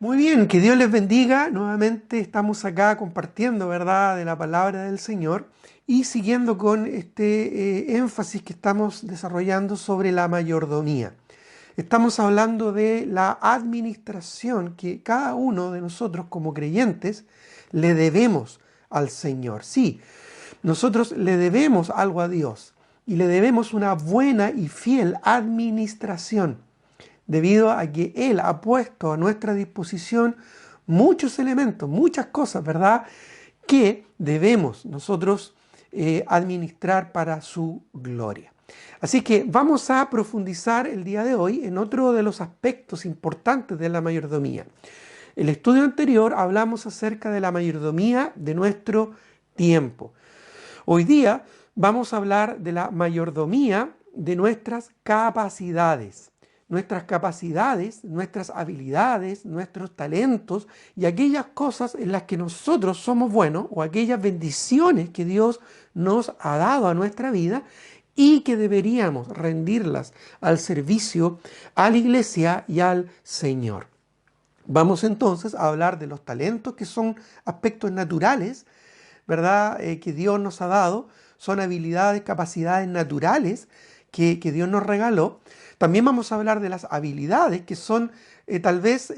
Muy bien, que Dios les bendiga. Nuevamente estamos acá compartiendo, ¿verdad?, de la palabra del Señor y siguiendo con este énfasis que estamos desarrollando sobre la mayordomía. Estamos hablando de la administración que cada uno de nosotros como creyentes le debemos al Señor. Sí, nosotros le debemos algo a Dios y le debemos una buena y fiel administración, debido a que Él ha puesto a nuestra disposición muchos elementos, muchas cosas, ¿verdad?, que debemos nosotros administrar para su gloria. Así que vamos a profundizar el día de hoy en otro de los aspectos importantes de la mayordomía. El estudio anterior hablamos acerca de la mayordomía de nuestro tiempo. Hoy día vamos a hablar de la mayordomía de nuestras capacidades, nuestras habilidades, nuestros talentos y aquellas cosas en las que nosotros somos buenos o aquellas bendiciones que Dios nos ha dado a nuestra vida y que deberíamos rendirlas al servicio a la iglesia y al Señor. Vamos entonces a hablar de los talentos, que son aspectos naturales, ¿verdad? Que Dios nos ha dado, son habilidades, capacidades naturales que Dios nos regaló. También vamos a hablar de las habilidades, que son tal vez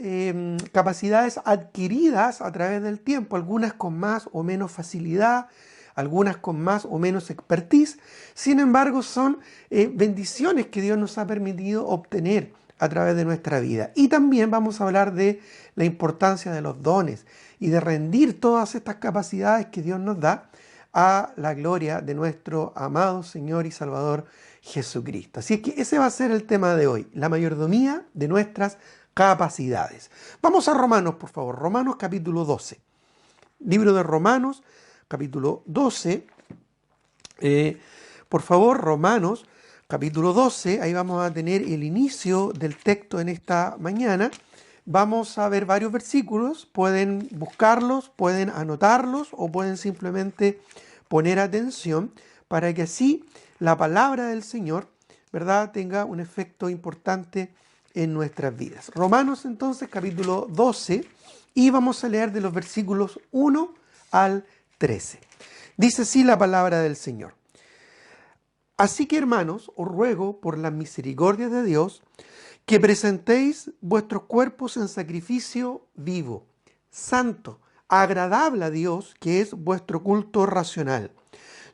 capacidades adquiridas a través del tiempo, algunas con más o menos facilidad, algunas con más o menos expertise. Sin embargo, son bendiciones que Dios nos ha permitido obtener a través de nuestra vida. Y también vamos a hablar de la importancia de los dones y de rendir todas estas capacidades que Dios nos da a la gloria de nuestro amado Señor y Salvador Jesucristo. Así es que ese va a ser el tema de hoy, la mayordomía de nuestras capacidades. Vamos a Romanos, por favor. Romanos capítulo 12. Libro de Romanos, capítulo 12. Por favor, Romanos capítulo 12, ahí vamos a tener el inicio del texto en esta mañana. Vamos a ver varios versículos, pueden buscarlos, pueden anotarlos o pueden simplemente poner atención para que así la palabra del Señor, ¿verdad?, tenga un efecto importante en nuestras vidas. Romanos entonces capítulo 12 y vamos a leer de los versículos 1 al 13. Dice así la palabra del Señor. Así que, hermanos, os ruego por las misericordias de Dios que presentéis vuestros cuerpos en sacrificio vivo, santo, agradable a Dios, que es vuestro culto racional.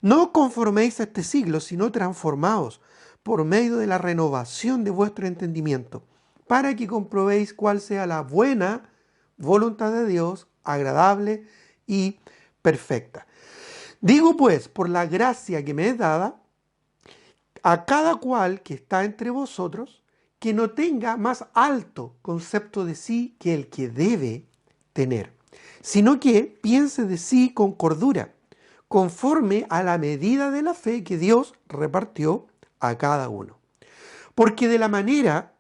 No os conforméis a este siglo, sino transformaos por medio de la renovación de vuestro entendimiento, para que comprobéis cuál sea la buena voluntad de Dios, agradable y perfecta. Digo pues, por la gracia que me es dada, a cada cual que está entre vosotros, que no tenga más alto concepto de sí que el que debe tener, sino que piense de sí con cordura, conforme a la medida de la fe que Dios repartió a cada uno. Porque de la manera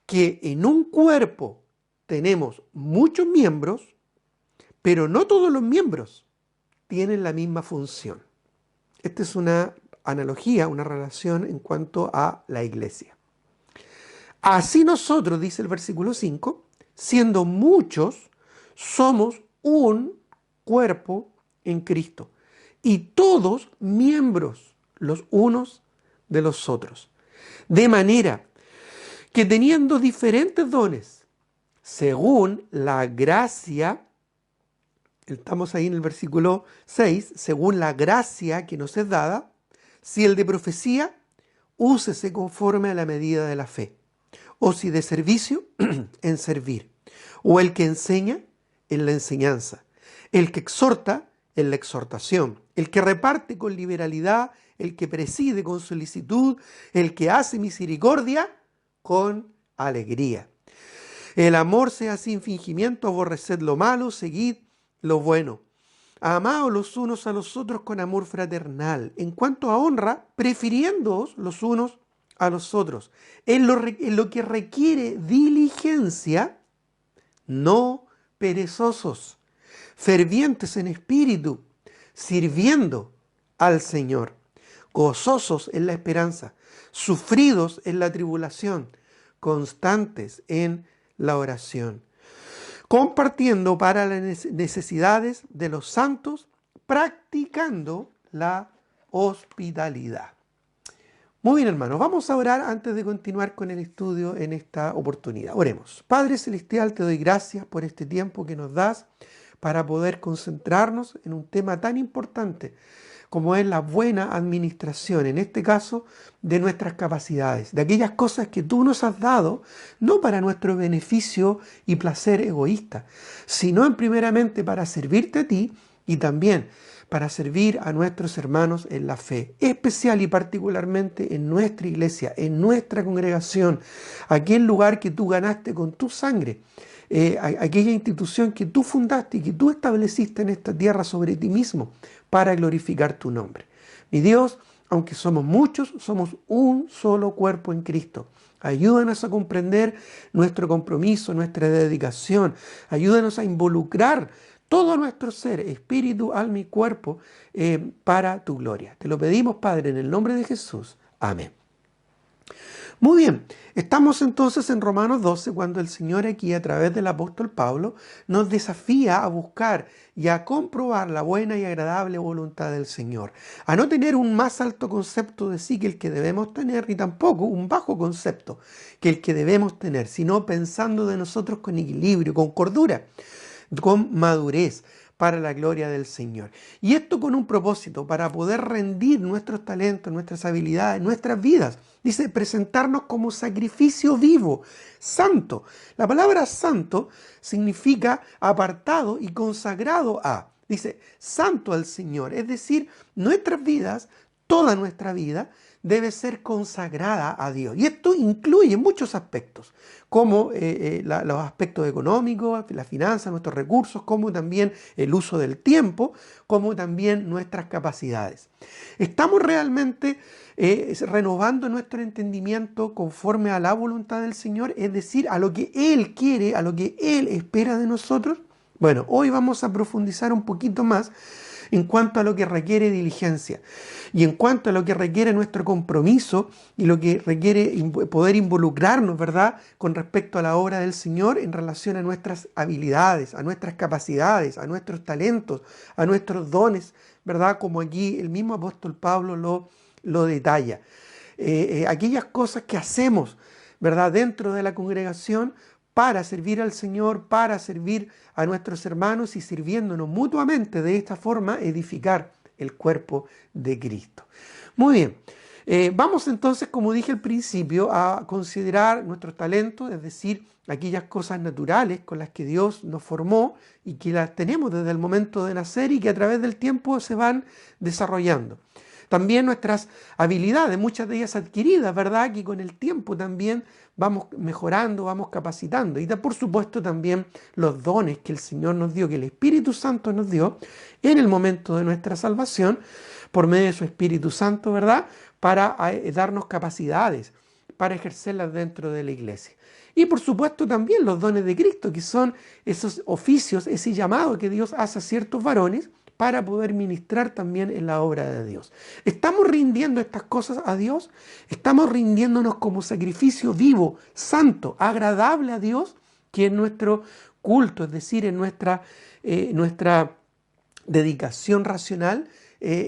que en un cuerpo tenemos muchos miembros, pero no todos los miembros tienen la misma función. Esta es una analogía, una relación en cuanto a la iglesia. Así nosotros, dice el versículo 5, siendo muchos, somos un cuerpo en Cristo y todos miembros los unos de los otros. De manera que teniendo diferentes dones, según la gracia, estamos ahí en el versículo 6, según la gracia que nos es dada, si el de profecía, úsese conforme a la medida de la fe. O si de servicio, en servir. O el que enseña, en la enseñanza. El que exhorta, en la exhortación. El que reparte con liberalidad. El que preside con solicitud. El que hace misericordia, con alegría. El amor sea sin fingimiento, aborreced lo malo, seguid lo bueno. Amaos los unos a los otros con amor fraternal. En cuanto a honra, prefiriéndoos los unos a los otros. En lo que requiere diligencia, no perezosos, fervientes en espíritu, sirviendo al Señor, gozosos en la esperanza, sufridos en la tribulación, constantes en la oración. compartiendo para las necesidades de los santos, practicando la hospitalidad. Muy bien, hermanos, vamos a orar antes de continuar con el estudio en esta oportunidad. Oremos. Padre Celestial, te doy gracias por este tiempo que nos das para poder concentrarnos en un tema tan importante como es la buena administración, en este caso, de nuestras capacidades, de aquellas cosas que tú nos has dado, no para nuestro beneficio y placer egoísta, sino primeramente para servirte a ti y también para servir a nuestros hermanos en la fe, especial y particularmente en nuestra iglesia, en nuestra congregación, aquel lugar que tú ganaste con tu sangre, aquella institución que tú fundaste y que tú estableciste en esta tierra sobre ti mismo para glorificar tu nombre. Mi Dios, aunque somos muchos, somos un solo cuerpo en Cristo. Ayúdanos a comprender nuestro compromiso, nuestra dedicación. Ayúdanos a involucrar todo nuestro ser, espíritu, alma y cuerpo, para tu gloria. Te lo pedimos, Padre, en el nombre de Jesús. Amén. Muy bien, estamos entonces en Romanos 12, cuando el Señor aquí, a través del apóstol Pablo, nos desafía a buscar y a comprobar la buena y agradable voluntad del Señor, a no tener un más alto concepto de sí que el que debemos tener, ni tampoco un bajo concepto que el que debemos tener, sino pensando de nosotros con equilibrio, con cordura, con madurez, para la gloria del Señor. Y esto con un propósito, para poder rendir nuestros talentos, nuestras habilidades, nuestras vidas. Dice, presentarnos como sacrificio vivo, santo. La palabra santo significa apartado y consagrado a. Dice, santo al Señor. Es decir, nuestras vidas, toda nuestra vida, debe ser consagrada a Dios. Y esto incluye muchos aspectos, como los aspectos económicos, la finanza, nuestros recursos, como también el uso del tiempo, como también nuestras capacidades. Estamos realmente renovando nuestro entendimiento conforme a la voluntad del Señor, es decir, a lo que Él quiere, a lo que Él espera de nosotros. Bueno, hoy vamos a profundizar un poquito más en cuanto a lo que requiere diligencia y en cuanto a lo que requiere nuestro compromiso y lo que requiere poder involucrarnos, ¿verdad?, con respecto a la obra del Señor en relación a nuestras habilidades, a nuestras capacidades, a nuestros talentos, a nuestros dones, ¿verdad?, como aquí el mismo apóstol Pablo lo detalla. Aquellas cosas que hacemos, ¿verdad?, dentro de la congregación para servir al Señor, para servir a nuestros hermanos y sirviéndonos mutuamente, de esta forma edificar el cuerpo de Cristo. Muy bien, vamos entonces, como dije al principio, a considerar nuestros talentos, es decir, aquellas cosas naturales con las que Dios nos formó y que las tenemos desde el momento de nacer y que a través del tiempo se van desarrollando. También nuestras habilidades, muchas de ellas adquiridas, ¿verdad?, que con el tiempo también vamos mejorando, vamos capacitando. Y por supuesto también los dones que el Señor nos dio, que el Espíritu Santo nos dio en el momento de nuestra salvación, por medio de su Espíritu Santo, ¿verdad?, para darnos capacidades, para ejercerlas dentro de la iglesia. Y por supuesto también los dones de Cristo, que son esos oficios, ese llamado que Dios hace a ciertos varones, para poder ministrar también en la obra de Dios. ¿Estamos rindiendo estas cosas a Dios? ¿Estamos rindiéndonos como sacrificio vivo, santo, agradable a Dios, que es nuestro culto, es decir, en nuestra dedicación racional,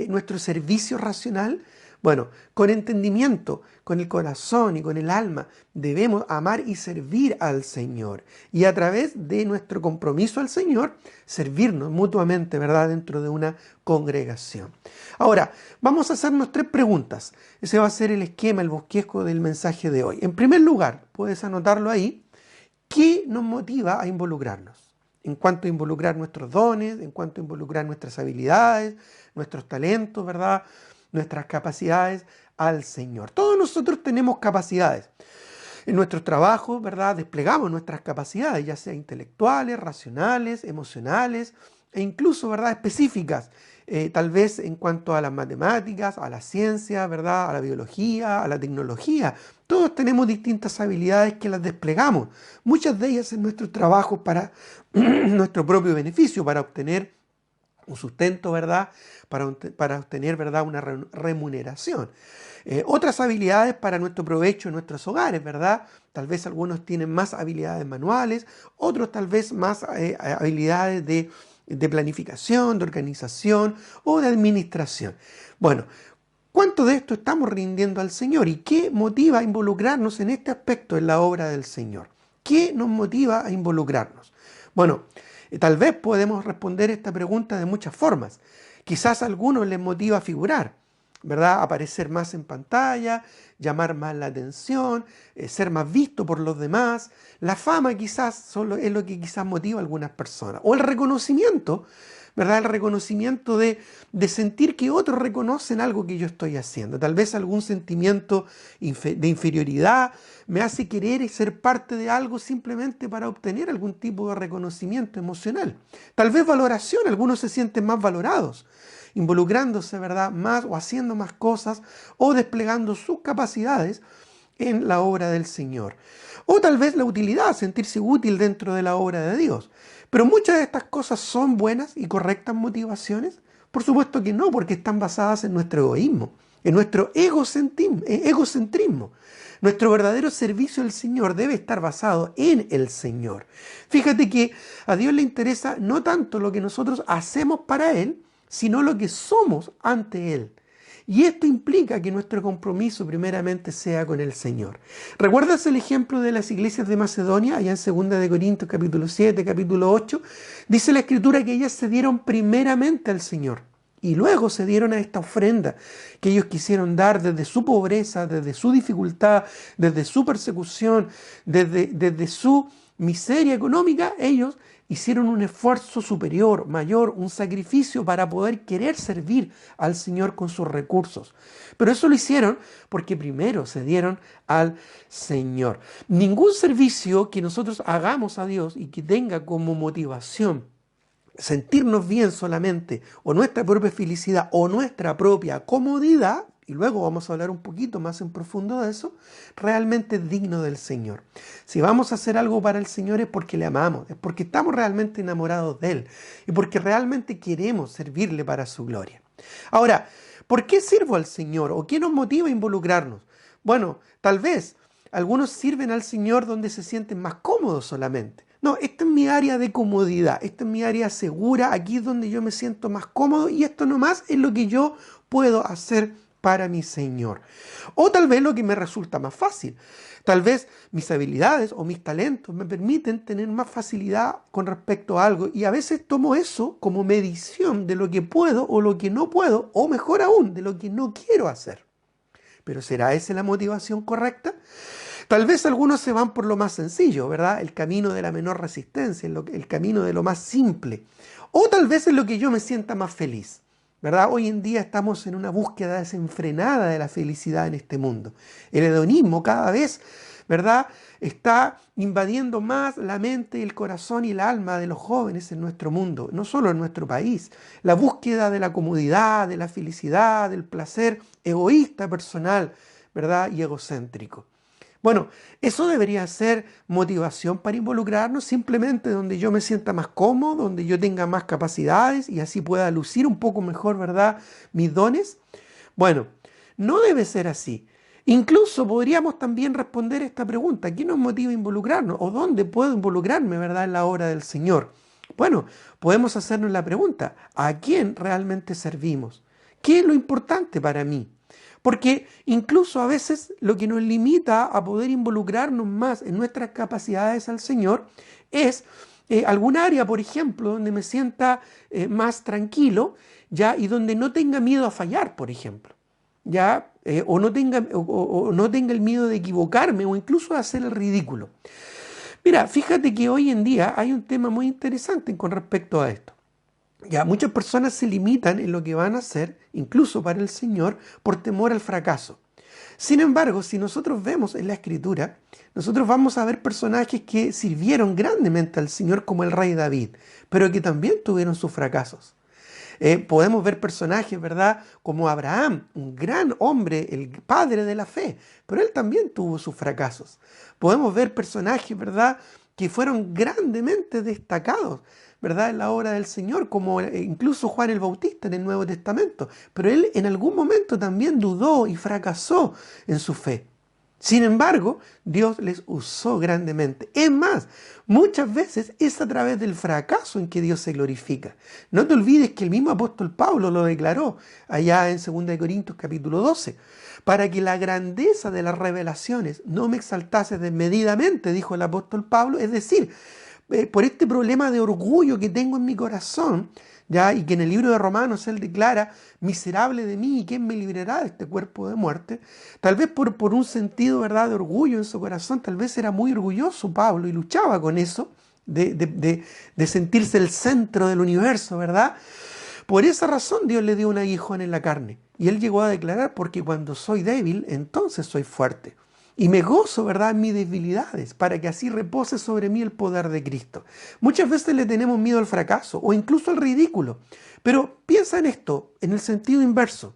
nuestro servicio racional? Bueno, con entendimiento, con el corazón y con el alma, debemos amar y servir al Señor. Y a través de nuestro compromiso al Señor, servirnos mutuamente, ¿verdad?, dentro de una congregación. Ahora, vamos a hacernos 3 preguntas. Ese va a ser el esquema, el bosquejo del mensaje de hoy. En primer lugar, puedes anotarlo ahí, ¿qué nos motiva a involucrarnos? En cuanto a involucrar nuestros dones, en cuanto a involucrar nuestras habilidades, nuestros talentos, ¿verdad?, nuestras capacidades al Señor. Todos nosotros tenemos capacidades. En nuestros trabajos, ¿verdad?, desplegamos nuestras capacidades, ya sea intelectuales, racionales, emocionales e incluso, ¿verdad?, específicas, tal vez en cuanto a las matemáticas, a la ciencia, ¿verdad?, a la biología, a la tecnología. Todos tenemos distintas habilidades que las desplegamos, muchas de ellas en nuestros trabajos para nuestro propio beneficio, para obtener un sustento, ¿verdad? Para obtener, ¿verdad? Una remuneración. Otras habilidades para nuestro provecho en nuestros hogares, ¿verdad? Tal vez algunos tienen más habilidades manuales, otros tal vez más habilidades de planificación, de organización o de administración. Bueno, ¿cuánto de esto estamos rindiendo al Señor? ¿Y qué motiva a involucrarnos en este aspecto en la obra del Señor? ¿Qué nos motiva a involucrarnos? Bueno, tal vez podemos responder esta pregunta de muchas formas. Quizás a algunos les motiva a figurar, ¿verdad? Aparecer más en pantalla, llamar más la atención, ser más visto por los demás. La fama quizás es lo que quizás motiva a algunas personas. O el reconocimiento, ¿verdad? El reconocimiento de sentir que otros reconocen algo que yo estoy haciendo. Tal vez algún sentimiento de inferioridad me hace querer ser parte de algo simplemente para obtener algún tipo de reconocimiento emocional. Tal vez valoración, algunos se sienten más valorados, involucrándose, ¿verdad? Más o haciendo más cosas o desplegando sus capacidades en la obra del Señor. O tal vez la utilidad, sentirse útil dentro de la obra de Dios. Pero muchas de estas cosas son buenas y correctas motivaciones. Por supuesto que no, porque están basadas en nuestro egoísmo, en nuestro egocentrismo. Nuestro verdadero servicio al Señor debe estar basado en el Señor. Fíjate que a Dios le interesa no tanto lo que nosotros hacemos para Él, sino lo que somos ante Él. Y esto implica que nuestro compromiso primeramente sea con el Señor. ¿Recuerdas el ejemplo de las iglesias de Macedonia, allá en 2 de Corintios capítulo 7, capítulo 8? Dice la Escritura que ellas se dieron primeramente al Señor y luego se dieron a esta ofrenda que ellos quisieron dar desde su pobreza, desde su dificultad, desde su persecución, desde su miseria económica. Ellos hicieron un esfuerzo superior, mayor, un sacrificio para poder querer servir al Señor con sus recursos. Pero eso lo hicieron porque primero se dieron al Señor. Ningún servicio que nosotros hagamos a Dios y que tenga como motivación sentirnos bien solamente, o nuestra propia felicidad, o nuestra propia comodidad, y luego vamos a hablar un poquito más en profundo de eso, realmente es digno del Señor. Si vamos a hacer algo para el Señor es porque le amamos, es porque estamos realmente enamorados de Él, y porque realmente queremos servirle para su gloria. Ahora, ¿por qué sirvo al Señor? ¿O qué nos motiva a involucrarnos? Bueno, tal vez algunos sirven al Señor donde se sienten más cómodos solamente. No, esta es mi área de comodidad, esta es mi área segura, aquí es donde yo me siento más cómodo y esto nomás es lo que yo puedo hacer para mi Señor. O tal vez lo que me resulta más fácil. Tal vez mis habilidades o mis talentos me permiten tener más facilidad con respecto a algo y a veces tomo eso como medición de lo que puedo o lo que no puedo, o mejor aún, de lo que no quiero hacer. ¿Pero será esa la motivación correcta? Tal vez algunos se van por lo más sencillo, ¿verdad? El camino de la menor resistencia, el camino de lo más simple. O tal vez es lo que yo me sienta más feliz, ¿verdad? Hoy en día estamos en una búsqueda desenfrenada de la felicidad en este mundo. El hedonismo cada vez, ¿verdad?, está invadiendo más la mente, el corazón y el alma de los jóvenes en nuestro mundo, no solo en nuestro país. La búsqueda de la comodidad, de la felicidad, del placer egoísta, personal, ¿verdad?, y egocéntrico. Bueno, eso debería ser motivación para involucrarnos simplemente donde yo me sienta más cómodo, donde yo tenga más capacidades y así pueda lucir un poco mejor, ¿verdad?, mis dones. Bueno, no debe ser así. Incluso podríamos también responder esta pregunta: ¿qué nos motiva a involucrarnos? ¿O dónde puedo involucrarme, ¿verdad?, en la obra del Señor? Bueno, podemos hacernos la pregunta: ¿a quién realmente servimos? ¿Qué es lo importante para mí? Porque incluso a veces lo que nos limita a poder involucrarnos más en nuestras capacidades al Señor es algún área, por ejemplo, donde me sienta más tranquilo, ¿ya? Y donde no tenga miedo a fallar, por ejemplo, ¿ya? O no tenga el miedo de equivocarme o incluso de hacer el ridículo. Mira, fíjate que hoy en día hay un tema muy interesante con respecto a esto. Ya, muchas personas se limitan en lo que van a hacer, incluso para el Señor, por temor al fracaso. Sin embargo, si nosotros vemos en la Escritura, nosotros vamos a ver personajes que sirvieron grandemente al Señor como el rey David, pero que también tuvieron sus fracasos. Podemos ver personajes, ¿verdad?, como Abraham, un gran hombre, el padre de la fe, pero él también tuvo sus fracasos. Podemos ver personajes, ¿verdad?, que fueron grandemente destacados, ¿verdad?, en la obra del Señor, como incluso Juan el Bautista en el Nuevo Testamento. Pero él en algún momento también dudó y fracasó en su fe. Sin embargo, Dios les usó grandemente. Es más, muchas veces es a través del fracaso en que Dios se glorifica. No te olvides que el mismo apóstol Pablo lo declaró allá en 2 Corintios capítulo 12. Para que la grandeza de las revelaciones no me exaltase desmedidamente, dijo el apóstol Pablo, es decir, por este problema de orgullo que tengo en mi corazón, ¿ya? Y que en el libro de Romanos él declara, miserable de mí, ¿quién me librará de este cuerpo de muerte? Tal vez por un sentido, ¿verdad?, de orgullo en su corazón, tal vez era muy orgulloso Pablo y luchaba con eso, de sentirse el centro del universo, ¿verdad? Por esa razón Dios le dio un aguijón en la carne. Y él llegó a declarar, porque cuando soy débil, entonces soy fuerte. Y me gozo, ¿verdad?, en mis debilidades, para que así repose sobre mí el poder de Cristo. Muchas veces le tenemos miedo al fracaso o incluso al ridículo. Pero piensa en esto, en el sentido inverso.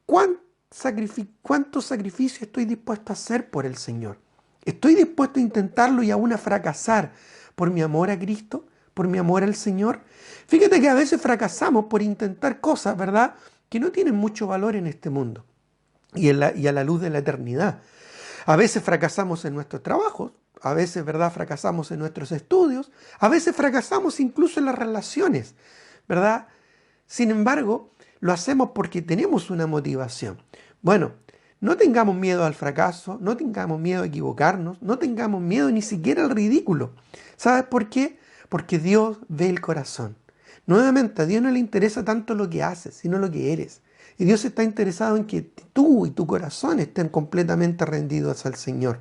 ¿Cuánto sacrificio estoy dispuesto a hacer por el Señor? ¿Estoy dispuesto a intentarlo y aún a fracasar por mi amor a Cristo? ¿Por mi amor al Señor? Fíjate que a veces fracasamos por intentar cosas, ¿verdad?, que no tienen mucho valor en este mundo y a la luz de la eternidad. A veces fracasamos en nuestros trabajos, a veces, ¿verdad?, fracasamos en nuestros estudios, a veces fracasamos incluso en las relaciones, ¿verdad? Sin embargo, lo hacemos porque tenemos una motivación. Bueno, no tengamos miedo al fracaso, no tengamos miedo a equivocarnos, no tengamos miedo ni siquiera al ridículo. ¿Sabes por qué? Porque Dios ve el corazón. Nuevamente, a Dios no le interesa tanto lo que haces, sino lo que eres. Y Dios está interesado en que tú y tu corazón estén completamente rendidos al Señor.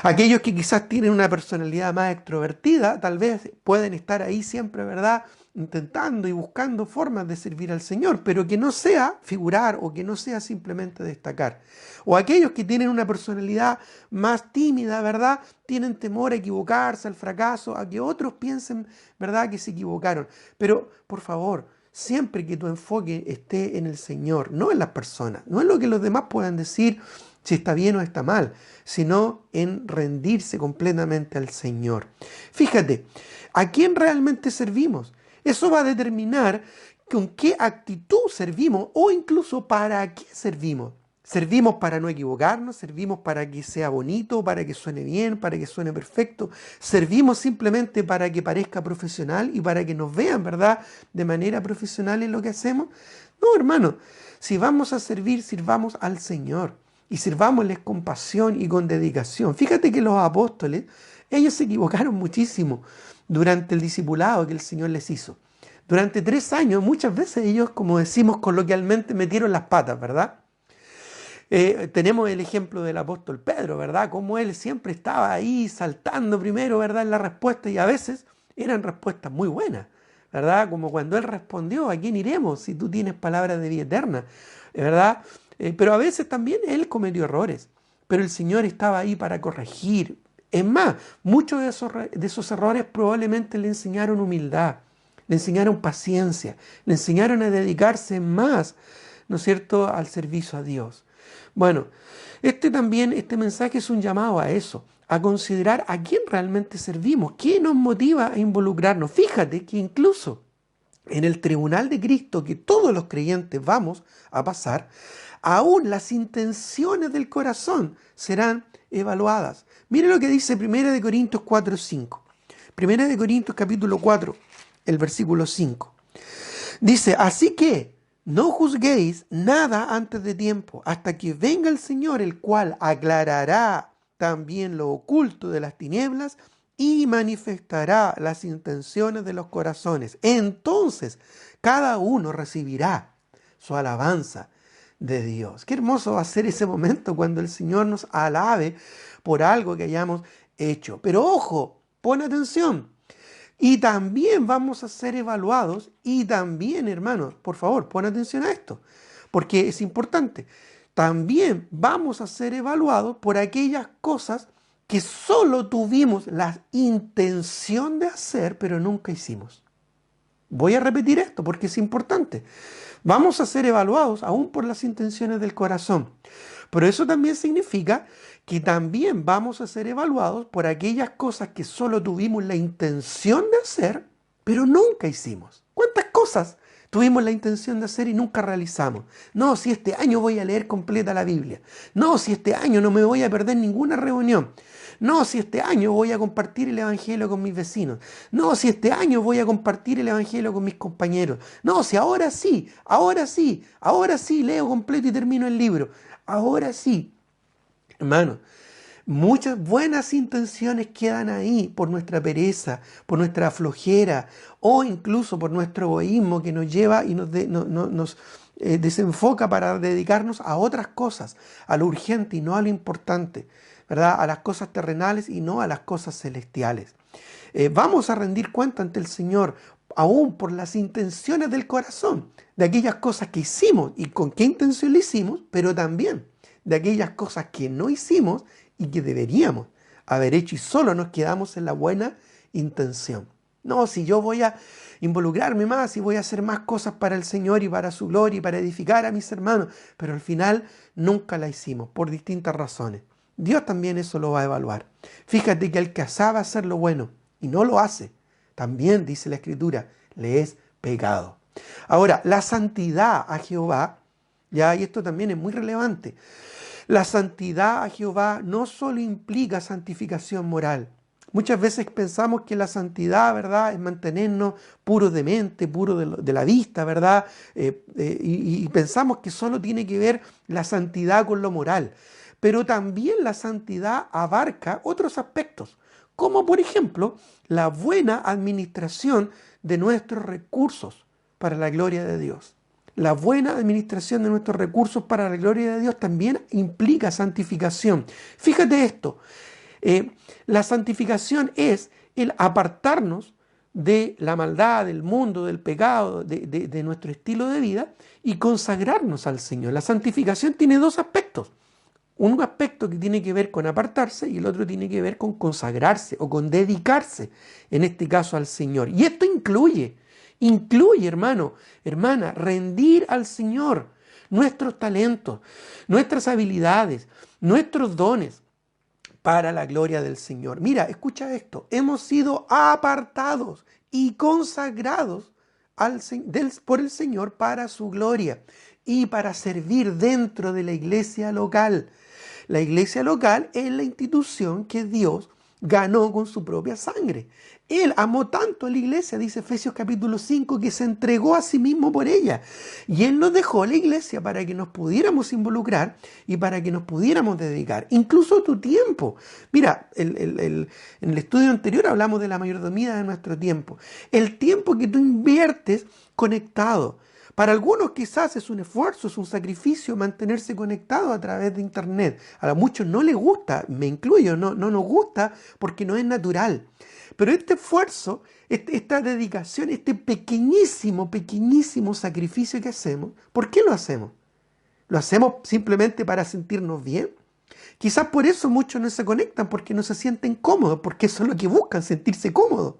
Aquellos que quizás tienen una personalidad más extrovertida, tal vez pueden estar ahí siempre, ¿verdad?, intentando y buscando formas de servir al Señor, pero que no sea figurar o que no sea simplemente destacar. O aquellos que tienen una personalidad más tímida, ¿verdad?, tienen temor a equivocarse, al fracaso, a que otros piensen, ¿verdad?, que se equivocaron. Pero, por favor, siempre que tu enfoque esté en el Señor, no en las personas, no en lo que los demás puedan decir, si está bien o está mal, sino en rendirse completamente al Señor. Fíjate, ¿a quién realmente servimos? Eso va a determinar con qué actitud servimos o incluso para qué servimos. ¿Servimos para no equivocarnos? ¿Servimos para que sea bonito, para que suene bien, para que suene perfecto? ¿Servimos simplemente para que parezca profesional y para que nos vean, ¿verdad?, de manera profesional en lo que hacemos? No, hermano, si vamos a servir, sirvamos al Señor. Y sirvámosles con pasión y con dedicación. Fíjate que los apóstoles, ellos se equivocaron muchísimo durante el discipulado que el Señor les hizo. Durante 3 años, muchas veces ellos, como decimos coloquialmente, metieron las patas, ¿verdad? Tenemos el ejemplo del apóstol Pedro, ¿verdad? Como él siempre estaba ahí saltando primero, ¿verdad?, en la respuesta, y a veces eran respuestas muy buenas, ¿verdad? Como cuando él respondió, ¿a quién iremos si tú tienes palabras de vida eterna? ¿Verdad? Pero a veces también él cometió errores, pero el Señor estaba ahí para corregir. Es más, muchos de esos errores probablemente le enseñaron humildad, le enseñaron paciencia, le enseñaron a dedicarse más, ¿no es cierto?, al servicio a Dios. Bueno, este mensaje es un llamado a eso, a considerar a quién realmente servimos, qué nos motiva a involucrarnos. Fíjate que incluso en el tribunal de Cristo que todos los creyentes vamos a pasar, aún las intenciones del corazón serán evaluadas. Mire lo que dice 1 Corintios 4:5. 1 Corintios capítulo 4, el versículo 5. Dice, así que no juzguéis nada antes de tiempo, hasta que venga el Señor, el cual aclarará también lo oculto de las tinieblas y manifestará las intenciones de los corazones. Entonces, cada uno recibirá su alabanza de Dios. Qué hermoso va a ser ese momento cuando el Señor nos alabe por algo que hayamos hecho. Pero ojo, pon atención. Y también vamos a ser evaluados y también, hermanos, por favor, pon atención a esto, porque es importante. También vamos a ser evaluados por aquellas cosas que solo tuvimos la intención de hacer, pero nunca hicimos. Voy a repetir esto porque es importante. Vamos a ser evaluados aún por las intenciones del corazón. Pero eso también significa que también vamos a ser evaluados por aquellas cosas que solo tuvimos la intención de hacer, pero nunca hicimos. ¿Cuántas cosas tuvimos la intención de hacer y nunca realizamos? No, si este año voy a leer completa la Biblia. No, si este año no me voy a perder ninguna reunión. No, si este año voy a compartir el Evangelio con mis vecinos. No, si este año voy a compartir el Evangelio con mis compañeros. No, si ahora sí, ahora sí, ahora sí leo completo y termino el libro. Ahora sí. Hermano, muchas buenas intenciones quedan ahí por nuestra pereza, por nuestra flojera o incluso por nuestro egoísmo que nos lleva y nos desenfoca para dedicarnos a otras cosas, a lo urgente y no a lo importante, ¿verdad? A las cosas terrenales y no a las cosas celestiales. Vamos a rendir cuenta ante el Señor aún por las intenciones del corazón, de aquellas cosas que hicimos y con qué intención lo hicimos, pero también de aquellas cosas que no hicimos y que deberíamos haber hecho y solo nos quedamos en la buena intención. No, si yo voy a involucrarme más y voy a hacer más cosas para el Señor y para su gloria y para edificar a mis hermanos, pero al final nunca la hicimos por distintas razones. Dios también eso lo va a evaluar. Fíjate que el que sabe hacer lo bueno y no lo hace, también dice la Escritura, le es pecado. Ahora, la santidad a Jehová, ya, y esto también es muy relevante. La santidad a Jehová no solo implica santificación moral. Muchas veces pensamos que la santidad, ¿verdad?, es mantenernos puros de mente, puros de la vista, ¿verdad? Y pensamos que solo tiene que ver la santidad con lo moral. Pero también la santidad abarca otros aspectos, como por ejemplo la buena administración de nuestros recursos para la gloria de Dios. La buena administración de nuestros recursos para la gloria de Dios también implica santificación. Fíjate esto, la santificación es el apartarnos de la maldad, del mundo, del pecado, de nuestro estilo de vida y consagrarnos al Señor. La santificación tiene dos aspectos. Un aspecto que tiene que ver con apartarse y el otro tiene que ver con consagrarse o con dedicarse, en este caso al Señor. Y esto incluye, hermano, hermana, rendir al Señor nuestros talentos, nuestras habilidades, nuestros dones para la gloria del Señor. Mira, escucha esto, hemos sido apartados y consagrados por el Señor para su gloria y para servir dentro de la iglesia local. La iglesia local es la institución que Dios ganó con su propia sangre. Él amó tanto a la iglesia, dice Efesios capítulo 5, que se entregó a sí mismo por ella. Y Él nos dejó la iglesia para que nos pudiéramos involucrar y para que nos pudiéramos dedicar. Incluso tu tiempo. Mira, en el estudio anterior hablamos de la mayordomía de nuestro tiempo. El tiempo que tú inviertes conectado. Para algunos quizás es un esfuerzo, es un sacrificio mantenerse conectado a través de internet. A muchos no les gusta, me incluyo, no nos gusta porque no es natural. Pero este esfuerzo, esta dedicación, este pequeñísimo sacrificio que hacemos, ¿por qué lo hacemos? ¿Lo hacemos simplemente para sentirnos bien? Quizás por eso muchos no se conectan, porque no se sienten cómodos, porque eso es lo que buscan, sentirse cómodos.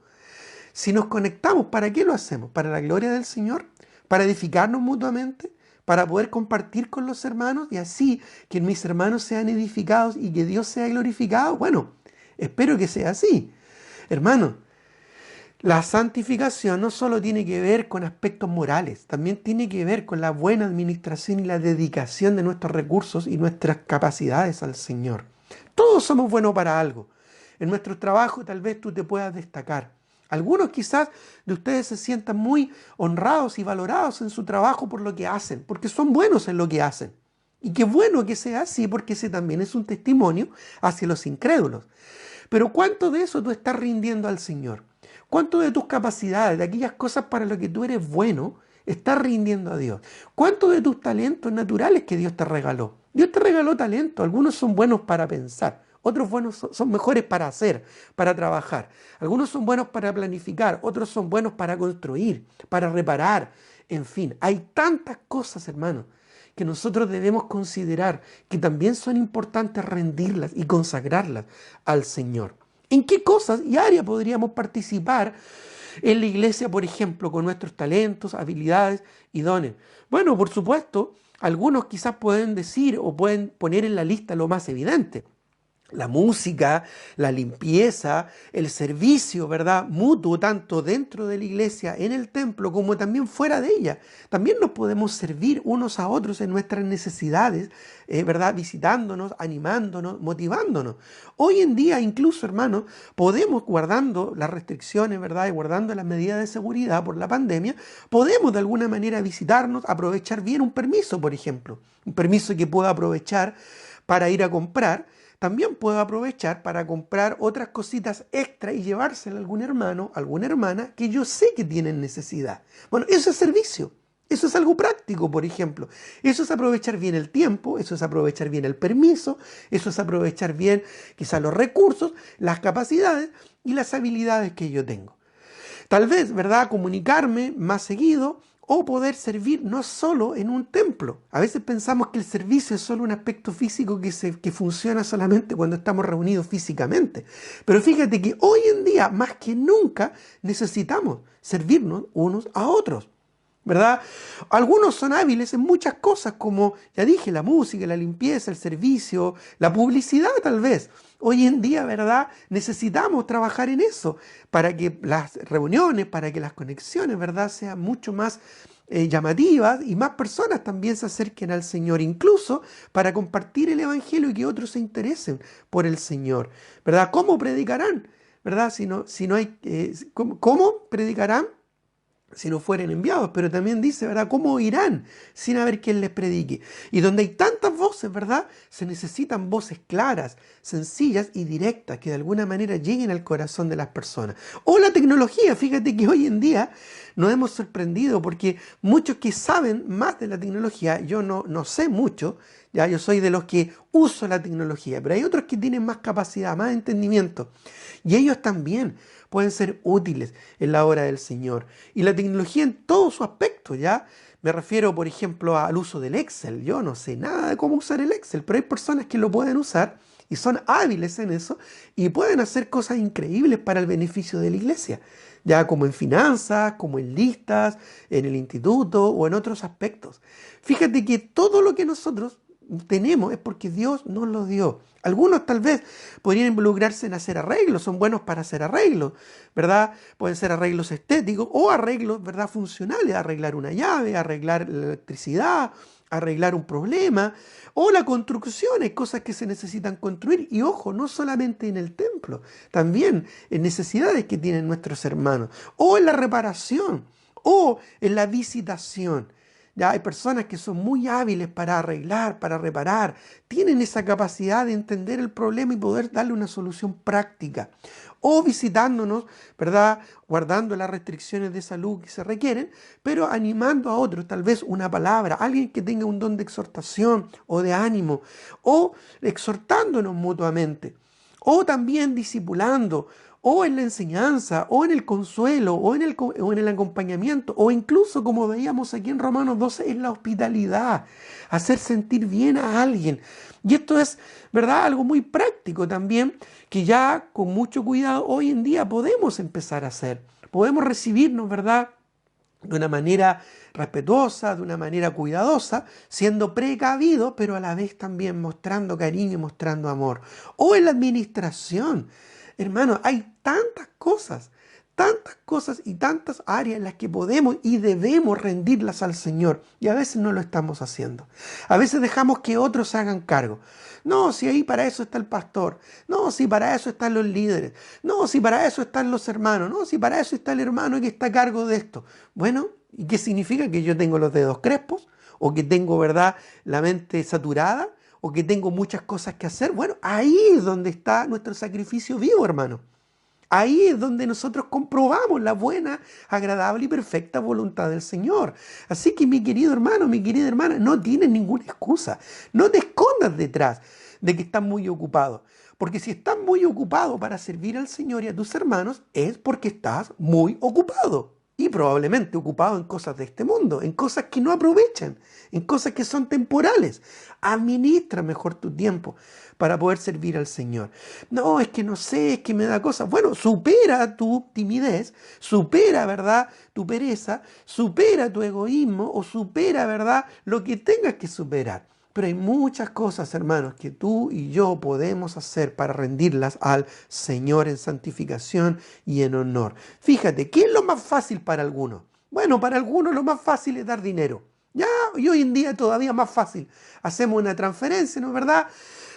Si nos conectamos, ¿para qué lo hacemos? ¿Para la gloria del Señor? ¿Para edificarnos mutuamente? ¿Para poder compartir con los hermanos? Y así que mis hermanos sean edificados y que Dios sea glorificado. Bueno, espero que sea así. Hermanos, la santificación no solo tiene que ver con aspectos morales, también tiene que ver con la buena administración y la dedicación de nuestros recursos y nuestras capacidades al Señor. Todos somos buenos para algo. En nuestro trabajo tal vez tú te puedas destacar. Algunos quizás de ustedes se sientan muy honrados y valorados en su trabajo por lo que hacen, porque son buenos en lo que hacen. Y qué bueno que sea así, porque ese también es un testimonio hacia los incrédulos. Pero ¿cuánto de eso tú estás rindiendo al Señor? ¿Cuánto de tus capacidades, de aquellas cosas para las que tú eres bueno, estás rindiendo a Dios? ¿Cuánto de tus talentos naturales que Dios te regaló? Dios te regaló talento, algunos son buenos para pensar. Otros son mejores para hacer, para trabajar. Algunos son buenos para planificar, otros son buenos para construir, para reparar. En fin, hay tantas cosas, hermanos, que nosotros debemos considerar que también son importantes rendirlas y consagrarlas al Señor. ¿En qué cosas y áreas podríamos participar en la iglesia, por ejemplo, con nuestros talentos, habilidades y dones? Bueno, por supuesto, Algunos quizás pueden decir o pueden poner en la lista lo más evidente. La música, la limpieza, el servicio, ¿verdad? Mutuo, tanto dentro de la iglesia, en el templo, como también fuera de ella. También nos podemos servir unos a otros en nuestras necesidades, ¿verdad? Visitándonos, animándonos, motivándonos. Hoy en día, incluso, hermanos, podemos, guardando las restricciones, ¿verdad? Y guardando las medidas de seguridad por la pandemia, podemos de alguna manera visitarnos, aprovechar bien un permiso, por ejemplo. Un permiso que pueda aprovechar para ir a comprar. También puedo aprovechar para comprar otras cositas extra y llevársela a algún hermano, alguna hermana que yo sé que tienen necesidad. Bueno, eso es servicio. Eso es algo práctico, por ejemplo. Eso es aprovechar bien el tiempo, eso es aprovechar bien el permiso, eso es aprovechar bien quizás los recursos, las capacidades y las habilidades que yo tengo. Tal vez, ¿verdad? Comunicarme más seguido o poder servir no solo en un templo. A veces pensamos que el servicio es solo un aspecto físico que funciona solamente cuando estamos reunidos físicamente. Pero fíjate que hoy en día, más que nunca, necesitamos servirnos unos a otros. ¿Verdad? Algunos son hábiles en muchas cosas, como ya dije, la música, la limpieza, el servicio, la publicidad tal vez. Hoy en día, ¿verdad? Necesitamos trabajar en eso para que las reuniones, para que las conexiones, ¿verdad? Sean mucho más llamativas y más personas también se acerquen al Señor, incluso para compartir el Evangelio y que otros se interesen por el Señor, ¿verdad? ¿Cómo predicarán? ¿Verdad? Si no hay, ¿cómo predicarán? Si no fueren enviados, pero también dice, ¿verdad? ¿Cómo irán sin haber quien les predique? Y donde hay tantas voces, ¿verdad? Se necesitan voces claras, sencillas y directas que de alguna manera lleguen al corazón de las personas. O la tecnología, fíjate que hoy en día nos hemos sorprendido porque muchos que saben más de la tecnología, yo no sé mucho, ya yo soy de los que uso la tecnología, pero hay otros que tienen más capacidad, más entendimiento. Y ellos también pueden ser útiles en la obra del Señor. Y la tecnología en todo su aspecto, ¿ya? Me refiero, por ejemplo, al uso del Excel. Yo no sé nada de cómo usar el Excel, pero hay personas que lo pueden usar y son hábiles en eso y pueden hacer cosas increíbles para el beneficio de la iglesia, ya como en finanzas, como en listas, en el instituto o en otros aspectos. Fíjate que todo lo que nosotros tenemos es porque Dios nos lo dio. Algunos tal vez podrían involucrarse en hacer arreglos, son buenos para hacer arreglos, ¿verdad? Pueden ser arreglos estéticos o arreglos, ¿verdad? Funcionales, arreglar una llave, arreglar la electricidad, arreglar un problema, o la construcción, hay cosas que se necesitan construir, y ojo, no solamente en el templo, también en necesidades que tienen nuestros hermanos, o en la reparación, o en la visitación. Ya hay personas que son muy hábiles para arreglar, para reparar, tienen esa capacidad de entender el problema y poder darle una solución práctica. O visitándonos, ¿verdad? Guardando las restricciones de salud que se requieren, pero animando a otros, tal vez una palabra, alguien que tenga un don de exhortación o de ánimo, o exhortándonos mutuamente, o también discipulando, o en la enseñanza, o en el consuelo, o en el acompañamiento, o incluso, como veíamos aquí en Romanos 12, en la hospitalidad, hacer sentir bien a alguien. Y esto es, ¿verdad? Algo muy práctico también, que ya con mucho cuidado hoy en día podemos empezar a hacer. Podemos recibirnos, ¿verdad? De una manera respetuosa, de una manera cuidadosa, siendo precavido, pero a la vez también mostrando cariño y mostrando amor. O en la administración. Hermano, hay tantas cosas y tantas áreas en las que podemos y debemos rendirlas al Señor. Y a veces no lo estamos haciendo. A veces dejamos que otros se hagan cargo. No, si ahí para eso está el pastor. No, si para eso están los líderes. No, si para eso están los hermanos. No, si para eso está el hermano que está a cargo de esto. Bueno, ¿y qué significa? ¿Que yo tengo los dedos crespos? ¿O que tengo, verdad, la mente saturada? ¿O que tengo muchas cosas que hacer? Bueno, ahí es donde está nuestro sacrificio vivo, hermano. Ahí es donde nosotros comprobamos la buena, agradable y perfecta voluntad del Señor. Así que mi querido hermano, mi querida hermana, no tienes ninguna excusa. No te escondas detrás de que estás muy ocupado. Porque si estás muy ocupado para servir al Señor y a tus hermanos, es porque estás muy ocupado. y probablemente ocupado en cosas de este mundo, en cosas que no aprovechan, en cosas que son temporales. Administra mejor tu tiempo para poder servir al Señor. No, es que no sé, es que me da cosas. Bueno, supera tu timidez, supera, ¿verdad?, tu pereza, supera tu egoísmo o supera, ¿verdad?, lo que tengas que superar. Pero hay muchas cosas, hermanos, que tú y yo podemos hacer para rendirlas al Señor en santificación y en honor. Fíjate, ¿qué es lo más fácil para algunos? Bueno, para algunos lo más fácil es dar dinero. Ya, y hoy en día todavía más fácil. Hacemos una transferencia, ¿no es verdad?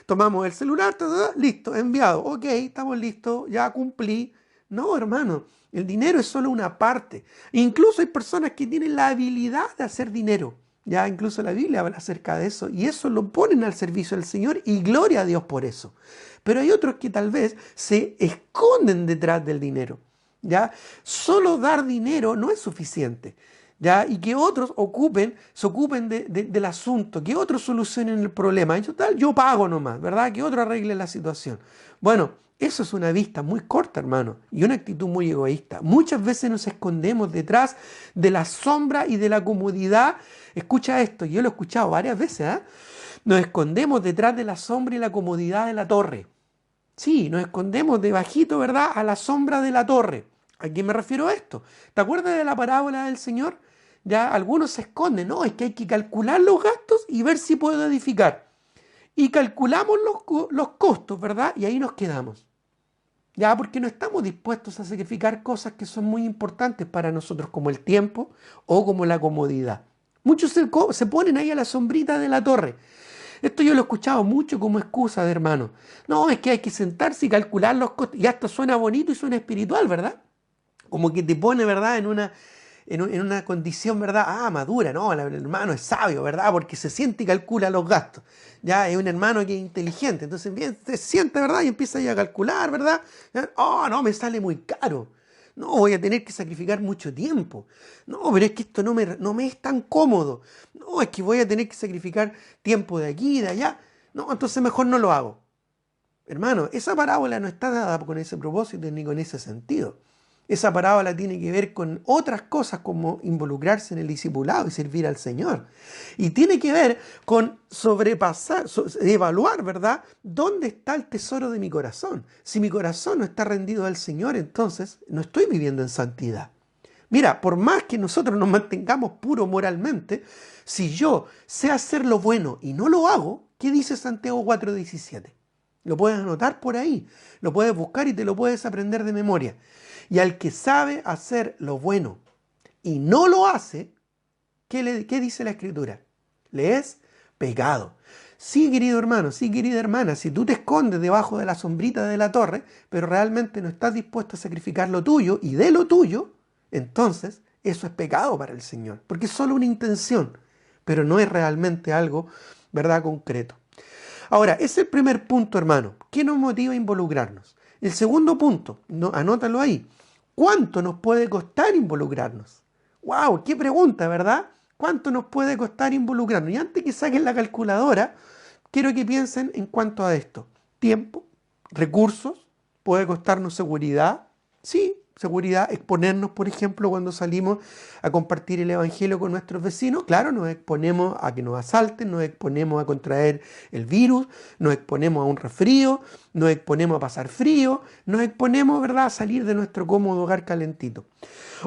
Tomamos el celular, listo, enviado. Ok, estamos listos, ya cumplí. No, hermano, el dinero es solo una parte. Incluso hay personas que tienen la habilidad de hacer dinero. Ya incluso la Biblia habla acerca de eso y eso lo ponen al servicio del Señor y gloria a Dios por eso. Pero hay otros que tal vez se esconden detrás del dinero. ¿Ya? Solo dar dinero no es suficiente. ¿Ya? Y que otros se ocupen del asunto, que otros solucionen el problema. Yo pago nomás, ¿verdad? Que otro arregle la situación. Bueno, eso es una vista muy corta, hermano, y una actitud muy egoísta. Muchas veces nos escondemos detrás de la sombra y de la comodidad. Escucha esto, yo lo he escuchado varias veces, ¿eh? Nos escondemos detrás de la sombra y la comodidad de la torre. Sí, nos escondemos debajito, ¿verdad?, a la sombra de la torre. ¿A qué me refiero a esto? ¿Te acuerdas de la parábola del Señor? Ya algunos se esconden, no, es que hay que calcular los gastos y ver si puedo edificar. Y calculamos los costos, ¿verdad? Y ahí nos quedamos. Ya, porque no estamos dispuestos a sacrificar cosas que son muy importantes para nosotros, como el tiempo o como la comodidad. Muchos se ponen ahí a la sombrita de la torre. Esto yo lo he escuchado mucho como excusa de hermano. No, es que hay que sentarse y calcular los costos. Y esto suena bonito y suena espiritual, ¿verdad? Como que te pone, ¿verdad?, en una condición, ¿verdad?, madura, ¿no? El hermano es sabio, ¿verdad? Porque se siente y calcula los gastos. Ya es un hermano que es inteligente. Entonces bien, se siente, ¿verdad? Y empieza ya a calcular, ¿verdad? Oh, no, me sale muy caro. No, voy a tener que sacrificar mucho tiempo. No, pero es que esto no me es tan cómodo. No, es que voy a tener que sacrificar tiempo de aquí y de allá. No, entonces mejor no lo hago. Hermano, esa parábola no está dada con ese propósito ni con ese sentido. Esa parábola tiene que ver con otras cosas como involucrarse en el discipulado y servir al Señor. Y tiene que ver con sobrepasar, evaluar, ¿verdad?, dónde está el tesoro de mi corazón. Si mi corazón no está rendido al Señor, entonces no estoy viviendo en santidad. Mira, por más que nosotros nos mantengamos puros moralmente, si yo sé hacer lo bueno y no lo hago, ¿qué dice Santiago 4:17? Lo puedes anotar por ahí, lo puedes buscar y te lo puedes aprender de memoria. Y al que sabe hacer lo bueno y no lo hace, ¿qué dice la Escritura? Le es pecado. Sí, querido hermano, sí, querida hermana, si tú te escondes debajo de la sombrita de la torre, pero realmente no estás dispuesto a sacrificar lo tuyo y de lo tuyo, entonces eso es pecado para el Señor, porque es solo una intención, pero no es realmente algo, ¿verdad?, concreto. Ahora, ese es el primer punto, hermano. ¿Qué nos motiva a involucrarnos? El segundo punto, anótalo ahí. ¿Cuánto nos puede costar involucrarnos? ¡Wow! ¡Qué pregunta!, ¿verdad? ¿Cuánto nos puede costar involucrarnos? Y antes que saquen la calculadora, quiero que piensen en cuanto a esto. Tiempo, recursos, puede costarnos seguridad. Sí, seguridad, exponernos, por ejemplo, cuando salimos a compartir el Evangelio con nuestros vecinos. Claro, nos exponemos a que nos asalten, nos exponemos a contraer el virus, nos exponemos a un resfrío, nos exponemos a pasar frío, nos exponemos, ¿verdad?, a salir de nuestro cómodo hogar calentito.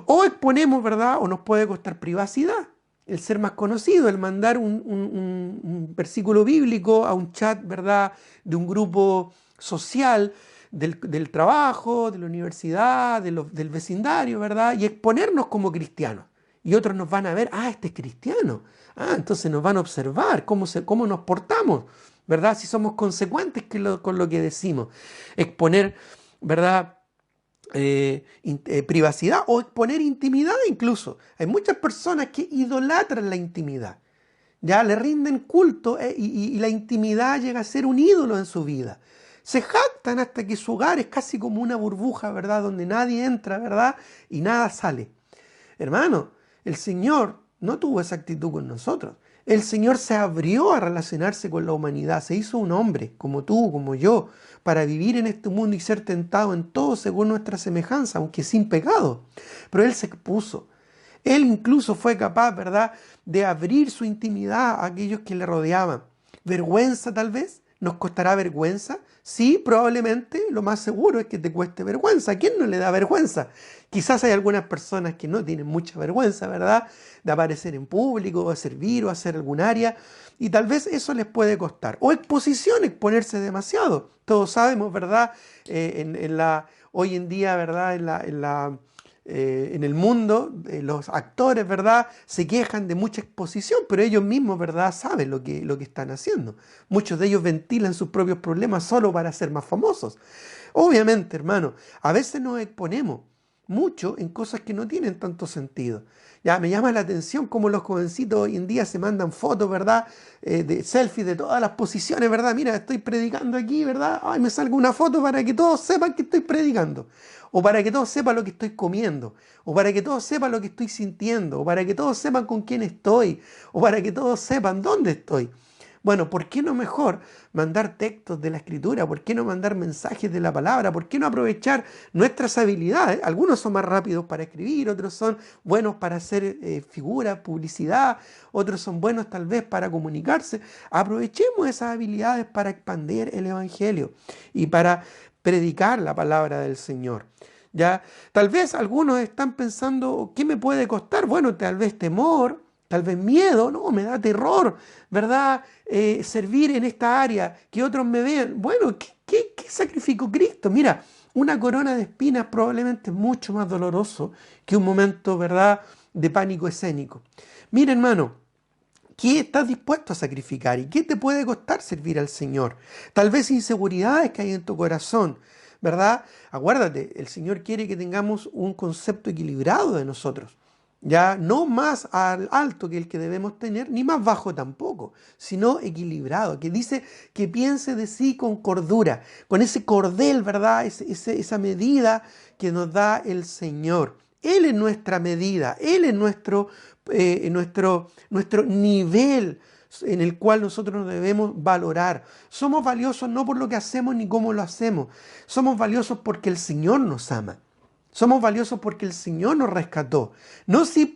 O exponemos, ¿verdad?, o nos puede costar privacidad, el ser más conocido, el mandar un versículo bíblico a un chat, ¿verdad?, de un grupo social, del trabajo, de la universidad, del vecindario, ¿verdad? Y exponernos como cristianos. Y otros nos van a ver, este es cristiano. Entonces nos van a observar cómo nos portamos, ¿verdad? Si somos consecuentes con lo que decimos. Exponer, ¿verdad?, privacidad o exponer intimidad incluso. Hay muchas personas que idolatran la intimidad. Ya le rinden culto y la intimidad llega a ser un ídolo en su vida. Se jactan hasta que su hogar es casi como una burbuja, ¿verdad?, donde nadie entra, ¿verdad?, y nada sale. Hermano, el Señor no tuvo esa actitud con nosotros. El Señor se abrió a relacionarse con la humanidad, se hizo un hombre, como tú, como yo, para vivir en este mundo y ser tentado en todo según nuestra semejanza, aunque sin pecado. Pero Él se expuso. Él incluso fue capaz, ¿verdad?, de abrir su intimidad a aquellos que le rodeaban. ¿Vergüenza tal vez? ¿Nos costará vergüenza? Sí, probablemente lo más seguro es que te cueste vergüenza. ¿A quién no le da vergüenza? Quizás hay algunas personas que no tienen mucha vergüenza, ¿verdad?, de aparecer en público, o de servir, o hacer algún área, y tal vez eso les puede costar. O exposición, exponerse demasiado. Todos sabemos, ¿verdad?, hoy en día, ¿verdad?, en el mundo, los actores, ¿verdad?, se quejan de mucha exposición, pero ellos mismos, ¿verdad?, saben lo que están haciendo. Muchos de ellos ventilan sus propios problemas solo para ser más famosos. Obviamente, hermano, a veces nos exponemos mucho en cosas que no tienen tanto sentido. Ya me llama la atención cómo los jovencitos hoy en día se mandan fotos, ¿verdad?, de selfies de todas las posiciones, ¿verdad? Mira, estoy predicando aquí, ¿verdad? Ay, me salgo una foto para que todos sepan que estoy predicando. O para que todos sepan lo que estoy comiendo. O para que todos sepan lo que estoy sintiendo. O para que todos sepan con quién estoy. O para que todos sepan dónde estoy. Bueno, ¿por qué no mejor mandar textos de la Escritura? ¿Por qué no mandar mensajes de la palabra? ¿Por qué no aprovechar nuestras habilidades? Algunos son más rápidos para escribir, otros son buenos para hacer figuras, publicidad, otros son buenos tal vez para comunicarse. Aprovechemos esas habilidades para expandir el Evangelio y para predicar la palabra del Señor. Ya, tal vez algunos están pensando, ¿qué me puede costar? Bueno, tal vez temor, tal vez miedo, no, me da terror, ¿verdad? Servir en esta área, que otros me vean. Bueno, ¿qué sacrificó Cristo? Mira, una corona de espinas probablemente es mucho más doloroso que un momento, ¿verdad?, de pánico escénico. Mira, hermano, ¿qué estás dispuesto a sacrificar y qué te puede costar servir al Señor? Tal vez inseguridades que hay en tu corazón, ¿verdad? Acuérdate, el Señor quiere que tengamos un concepto equilibrado de nosotros. Ya no más alto que el que debemos tener, ni más bajo tampoco, sino equilibrado, que dice que piense de sí con cordura, con ese cordel, ¿verdad? Esa medida que nos da el Señor. Él es nuestra medida, Él es nuestro nivel en el cual nosotros nos debemos valorar. Somos valiosos no por lo que hacemos ni cómo lo hacemos, somos valiosos porque el Señor nos ama. Somos valiosos porque el Señor nos rescató. No si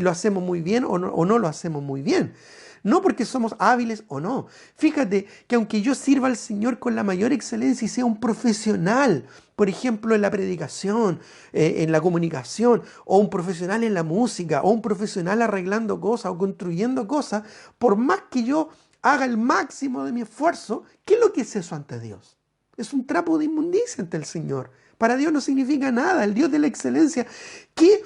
lo hacemos muy bien o no lo hacemos muy bien. No porque somos hábiles o no. Fíjate que aunque yo sirva al Señor con la mayor excelencia y sea un profesional, por ejemplo, en la predicación, en la comunicación, o un profesional en la música, o un profesional arreglando cosas o construyendo cosas, por más que yo haga el máximo de mi esfuerzo, ¿qué es lo que es eso ante Dios? Es un trapo de inmundicia ante el Señor. Para Dios no significa nada, el Dios de la excelencia. ¿Qué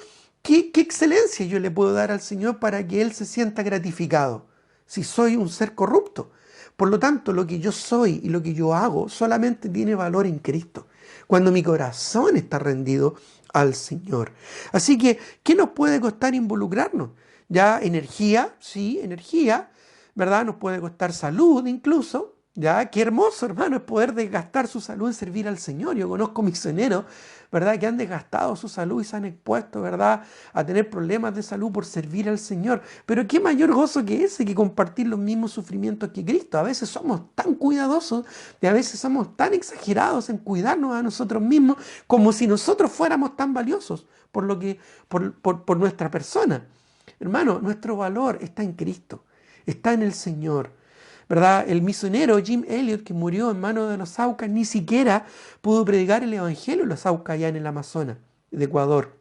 excelencia yo le puedo dar al Señor para que Él se sienta gratificado si soy un ser corrupto? Por lo tanto, lo que yo soy y lo que yo hago solamente tiene valor en Cristo, cuando mi corazón está rendido al Señor. Así que, ¿qué nos puede costar involucrarnos? Ya energía, sí, energía, ¿verdad? Nos puede costar salud incluso. Ya, qué hermoso, hermano, es poder desgastar su salud en servir al Señor. Yo conozco misioneros, ¿verdad?, que han desgastado su salud y se han expuesto, ¿verdad?, a tener problemas de salud por servir al Señor. Pero qué mayor gozo que ese, que compartir los mismos sufrimientos que Cristo. A veces somos tan cuidadosos y a veces somos tan exagerados en cuidarnos a nosotros mismos como si nosotros fuéramos tan valiosos por nuestra persona. Hermano, nuestro valor está en Cristo, está en el Señor. ¿Verdad? El misionero Jim Elliot, que murió en manos de los Aucas, ni siquiera pudo predicar el Evangelio en los Aucas allá en el Amazonas de Ecuador.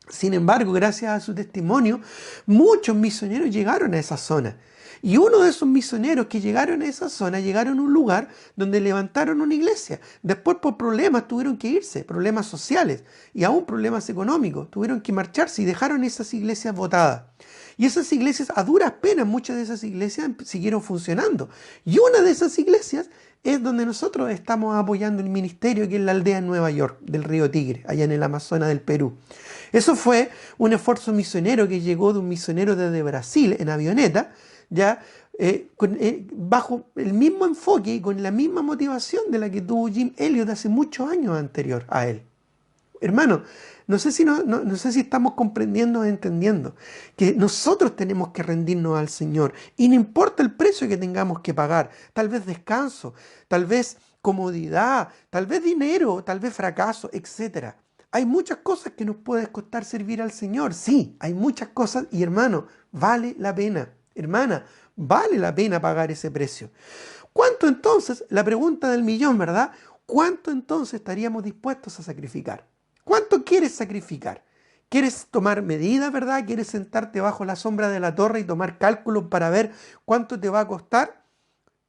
Sin embargo, gracias a su testimonio, muchos misioneros llegaron a esa zona. Y uno de esos misioneros que llegaron a esa zona, llegaron a un lugar donde levantaron una iglesia. Después, por problemas, tuvieron que irse, problemas sociales y aún problemas económicos. Tuvieron que marcharse y dejaron esas iglesias botadas. Y esas iglesias, a duras penas, muchas de esas iglesias siguieron funcionando. Y una de esas iglesias es donde nosotros estamos apoyando el ministerio, que es la aldea en Nueva York, del río Tigre, allá en el Amazonas del Perú. Eso fue un esfuerzo misionero que llegó de un misionero desde Brasil en avioneta, ya bajo el mismo enfoque y con la misma motivación de la que tuvo Jim Elliot hace muchos años anterior a él. Hermano, no sé si estamos comprendiendo o entendiendo que nosotros tenemos que rendirnos al Señor y no importa el precio que tengamos que pagar, tal vez descanso, tal vez comodidad, tal vez dinero, tal vez fracaso, etcétera. Hay muchas cosas que nos puede costar servir al Señor, sí, hay muchas cosas y hermano, vale la pena, hermana, vale la pena pagar ese precio. ¿Cuánto entonces, la pregunta del millón, ¿verdad? ¿Cuánto entonces estaríamos dispuestos a sacrificar? ¿Cuánto quieres sacrificar? ¿Quieres tomar medidas, verdad? ¿Quieres sentarte bajo la sombra de la torre y tomar cálculos para ver cuánto te va a costar?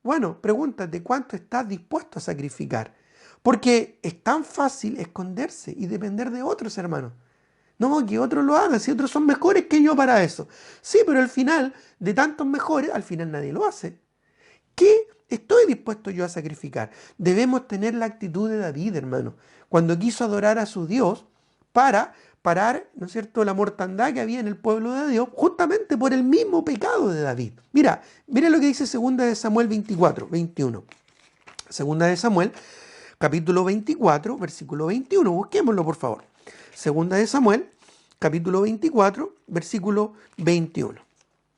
Bueno, pregúntate cuánto estás dispuesto a sacrificar. Porque es tan fácil esconderse y depender de otros, hermanos. No, que otros lo hagan, si otros son mejores que yo para eso. Sí, pero al final, de tantos mejores, al final nadie lo hace. ¿Qué estoy dispuesto yo a sacrificar? Debemos tener la actitud de David, hermano, cuando quiso adorar a su Dios para parar, ¿no es cierto?, la mortandad que había en el pueblo de Dios, justamente por el mismo pecado de David. Mira lo que dice 2 Samuel 24, 21. 2 Samuel, capítulo 24, versículo 21. Busquémoslo, por favor. 2 Samuel, capítulo 24, versículo 21.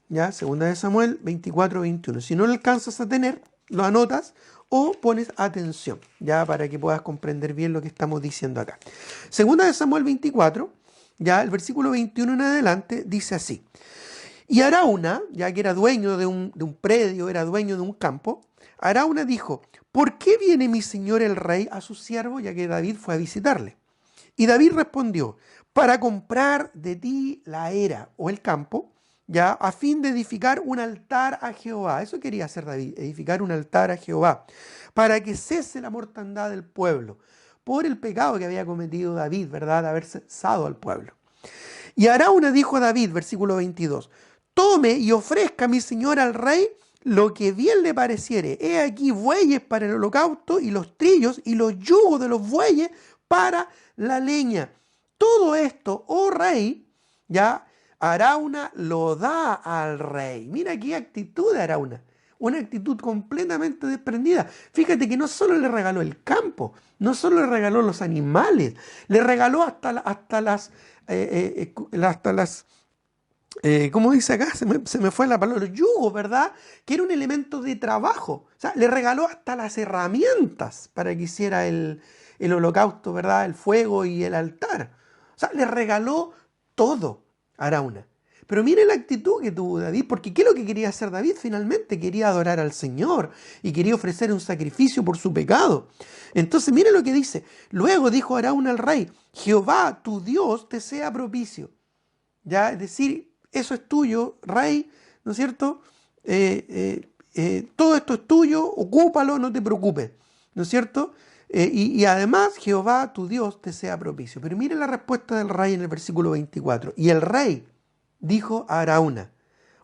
¿Ya? 2 Samuel 24, 21. Si no lo alcanzas a tener, lo anotas o pones atención, ya para que puedas comprender bien lo que estamos diciendo acá. 2 Samuel 24, ya el versículo 21 en adelante, dice así. Y Arauna, ya que era dueño de un predio, era dueño de un campo, Arauna dijo, ¿por qué viene mi señor el rey a su siervo, ya que David fue a visitarle? Y David respondió, para comprar de ti la era o el campo, ya, a fin de edificar un altar a Jehová. Eso quería hacer David, edificar un altar a Jehová, para que cese la mortandad del pueblo, por el pecado que había cometido David, ¿verdad?, de haber cesado al pueblo. Y Arauna dijo a David, versículo 22, tome y ofrezca a mi señor al rey lo que bien le pareciere. He aquí bueyes para el holocausto y los trillos y los yugos de los bueyes para la leña. Todo esto, oh rey, ya Arauna lo da al rey. Mira qué actitud de Arauna. Una actitud completamente desprendida. Fíjate que no solo le regaló el campo, no solo le regaló los animales, le regaló hasta las ¿cómo dice acá? Se me fue la palabra, los yugos, ¿verdad? Que era un elemento de trabajo. O sea, le regaló hasta las herramientas para que hiciera el holocausto, ¿verdad? El fuego y el altar. O sea, le regaló todo a Arauna. Pero mire la actitud que tuvo David, porque ¿qué es lo que quería hacer David finalmente? Quería adorar al Señor y quería ofrecer un sacrificio por su pecado. Entonces, mire lo que dice. Luego dijo Arauna al rey, Jehová, tu Dios, te sea propicio. Ya, es decir, eso es tuyo, rey, ¿no es cierto? Todo esto es tuyo, ocúpalo, no te preocupes, ¿no es cierto? Y además Jehová, tu Dios, te sea propicio. Pero mire la respuesta del rey en el versículo 24. Y el rey dijo a Arauna,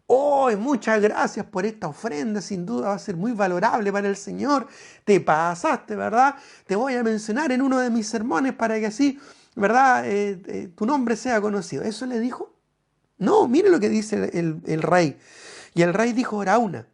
oh, muchas gracias por esta ofrenda, sin duda va a ser muy valorable para el Señor. Te pasaste, ¿verdad? Te voy a mencionar en uno de mis sermones para que así, ¿verdad? Tu nombre sea conocido. ¿Eso le dijo? No, mire lo que dice el rey. Y el rey dijo Arauna,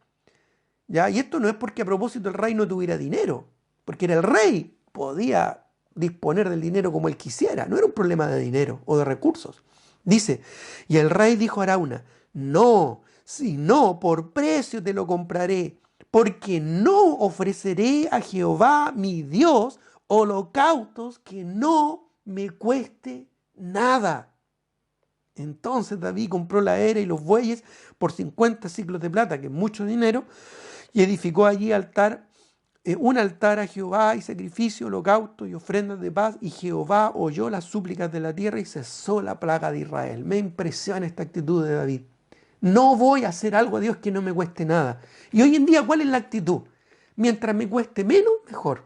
¿ya? Y esto no es porque a propósito el rey no tuviera dinero, porque era el rey, podía disponer del dinero como él quisiera, no era un problema de dinero o de recursos. Dice, y el rey dijo a Arauna, no, si no, por precio te lo compraré, porque no ofreceré a Jehová mi Dios holocaustos que no me cueste nada. Entonces David compró la era y los bueyes por 50 siclos de plata, que es mucho dinero, y edificó allí un altar a Jehová y sacrificio, holocausto y ofrendas de paz, y Jehová oyó las súplicas de la tierra y cesó la plaga de Israel. Me impresiona esta actitud de David. No voy a hacer algo a Dios que no me cueste nada. Y hoy en día, ¿cuál es la actitud? Mientras me cueste menos, mejor.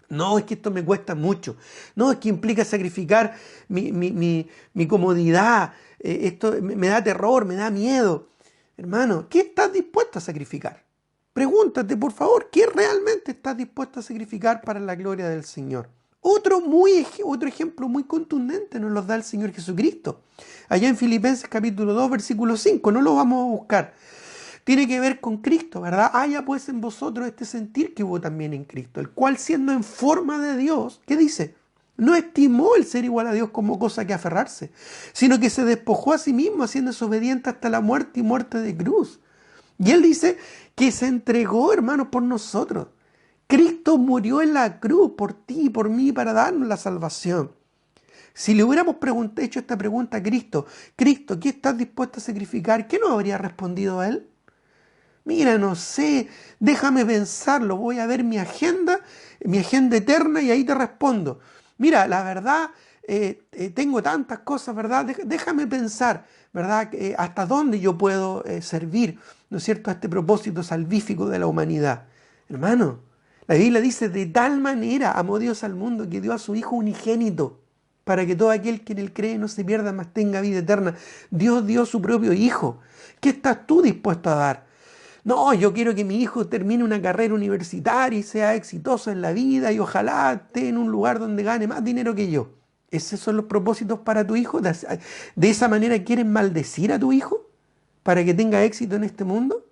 No, es que esto me cuesta mucho. No, es que implica sacrificar mi comodidad. Esto me da terror, me da miedo. Hermano, ¿qué estás dispuesto a sacrificar? Pregúntate, por favor, ¿qué realmente estás dispuesto a sacrificar para la gloria del Señor? Otro ejemplo muy contundente nos lo da el Señor Jesucristo. Allá en Filipenses capítulo 2, versículo 5, no lo vamos a buscar. Tiene que ver con Cristo, ¿verdad? Haya pues en vosotros este sentir que hubo también en Cristo, el cual siendo en forma de Dios, ¿qué dice? No estimó el ser igual a Dios como cosa que aferrarse, sino que se despojó a sí mismo, haciéndose obediente hasta la muerte y muerte de cruz. Y él dice que se entregó, hermanos, por nosotros. Cristo murió en la cruz por ti y por mí para darnos la salvación. Si le hubiéramos hecho esta pregunta a Cristo, Cristo, ¿qué estás dispuesto a sacrificar? ¿Qué nos habría respondido a él? Mira, no sé, déjame pensarlo, voy a ver mi agenda eterna y ahí te respondo. Mira, la verdad, tengo tantas cosas, ¿verdad? Déjame pensar, ¿verdad? Hasta dónde yo puedo servir, ¿no es cierto?, a este propósito salvífico de la humanidad. Hermano, la Biblia dice, de tal manera amó Dios al mundo que dio a su Hijo unigénito, para que todo aquel que en él cree no se pierda, mas tenga vida eterna. Dios dio su propio Hijo. ¿Qué estás tú dispuesto a dar? No, yo quiero que mi hijo termine una carrera universitaria y sea exitoso en la vida y ojalá esté en un lugar donde gane más dinero que yo. ¿Esos son los propósitos para tu hijo? ¿De esa manera quieres maldecir a tu hijo para que tenga éxito en este mundo?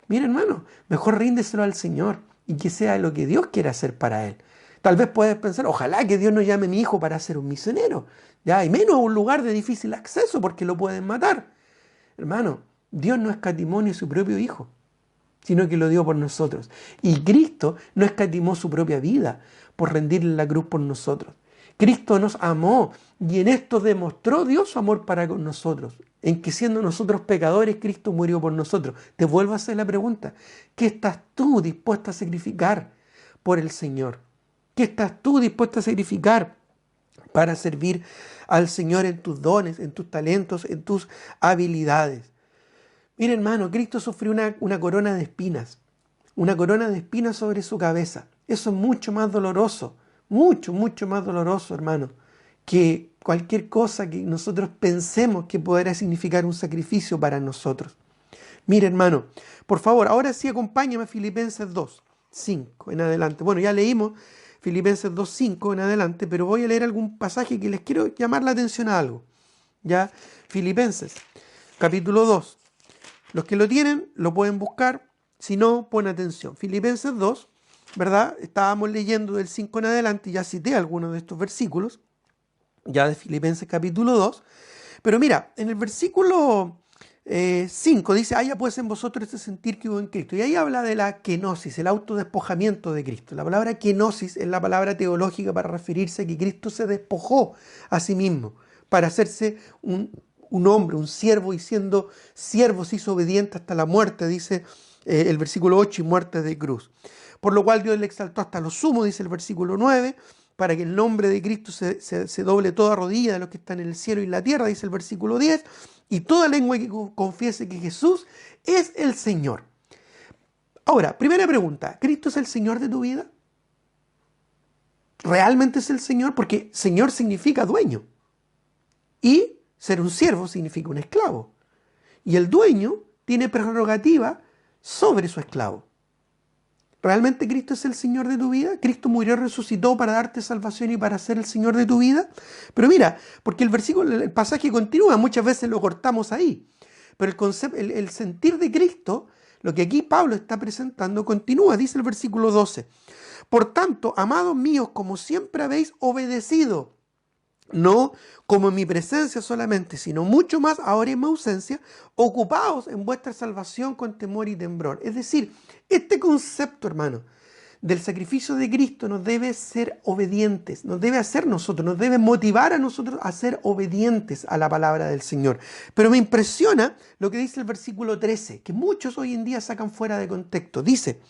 Mira, hermano, mejor ríndeselo al Señor y que sea lo que Dios quiera hacer para él. Tal vez puedes pensar, ojalá que Dios no llame a mi hijo para ser un misionero, ya, y menos a un lugar de difícil acceso porque lo pueden matar. Hermano, Dios no escatimó ni a su propio hijo, sino que lo dio por nosotros. Y Cristo no escatimó su propia vida por rendirle la cruz por nosotros. Cristo nos amó y en esto demostró Dios su amor para con nosotros, en que siendo nosotros pecadores, Cristo murió por nosotros. Te vuelvo a hacer la pregunta, ¿qué estás tú dispuesto a sacrificar por el Señor? ¿Qué estás tú dispuesto a sacrificar para servir al Señor en tus dones, en tus talentos, en tus habilidades? Mira, hermano, Cristo sufrió una corona de espinas, una corona de espinas sobre su cabeza. Eso es mucho más doloroso, mucho, mucho más doloroso, hermano, que cualquier cosa que nosotros pensemos que podrá significar un sacrificio para nosotros. Mira, hermano, por favor, ahora sí acompáñame a Filipenses 2, 5 en adelante. Bueno, ya leímos Filipenses 2, 5 en adelante, pero voy a leer algún pasaje que les quiero llamar la atención a algo. Ya, Filipenses, capítulo 2. Los que lo tienen lo pueden buscar, si no, pon atención. Filipenses 2, ¿verdad? Estábamos leyendo del 5 en adelante, ya cité algunos de estos versículos, ya de Filipenses capítulo 2. Pero mira, en el versículo 5 dice, haya pues en vosotros este sentir que hubo en Cristo. Y ahí habla de la kenosis, el autodespojamiento de Cristo. La palabra kenosis es la palabra teológica para referirse a que Cristo se despojó a sí mismo para hacerse un hombre, un siervo, y siendo siervo se hizo obediente hasta la muerte, dice el versículo 8, y muerte de cruz. Por lo cual Dios le exaltó hasta lo sumo, dice el versículo 9, para que el nombre de Cristo se doble toda rodilla de los que están en el cielo y en la tierra, dice el versículo 10, y toda lengua que confiese que Jesús es el Señor. Ahora, primera pregunta, ¿Cristo es el Señor de tu vida? ¿Realmente es el Señor? Porque Señor significa dueño. Y ser un siervo significa un esclavo. Y el dueño tiene prerrogativa sobre su esclavo. ¿Realmente Cristo es el Señor de tu vida? ¿Cristo murió y resucitó para darte salvación y para ser el Señor de tu vida? Pero mira, porque el pasaje continúa, muchas veces lo cortamos ahí. Pero el sentir de Cristo, lo que aquí Pablo está presentando, continúa, dice el versículo 12. Por tanto, amados míos, como siempre habéis obedecido, no como en mi presencia solamente, sino mucho más ahora en mi ausencia, ocupaos en vuestra salvación con temor y temblor. Es decir, este concepto, hermano, del sacrificio de Cristo nos debe ser obedientes, nos debe hacer nosotros, nos debe motivar a nosotros a ser obedientes a la palabra del Señor. Pero me impresiona lo que dice el versículo 13, que muchos hoy en día sacan fuera de contexto. Dice,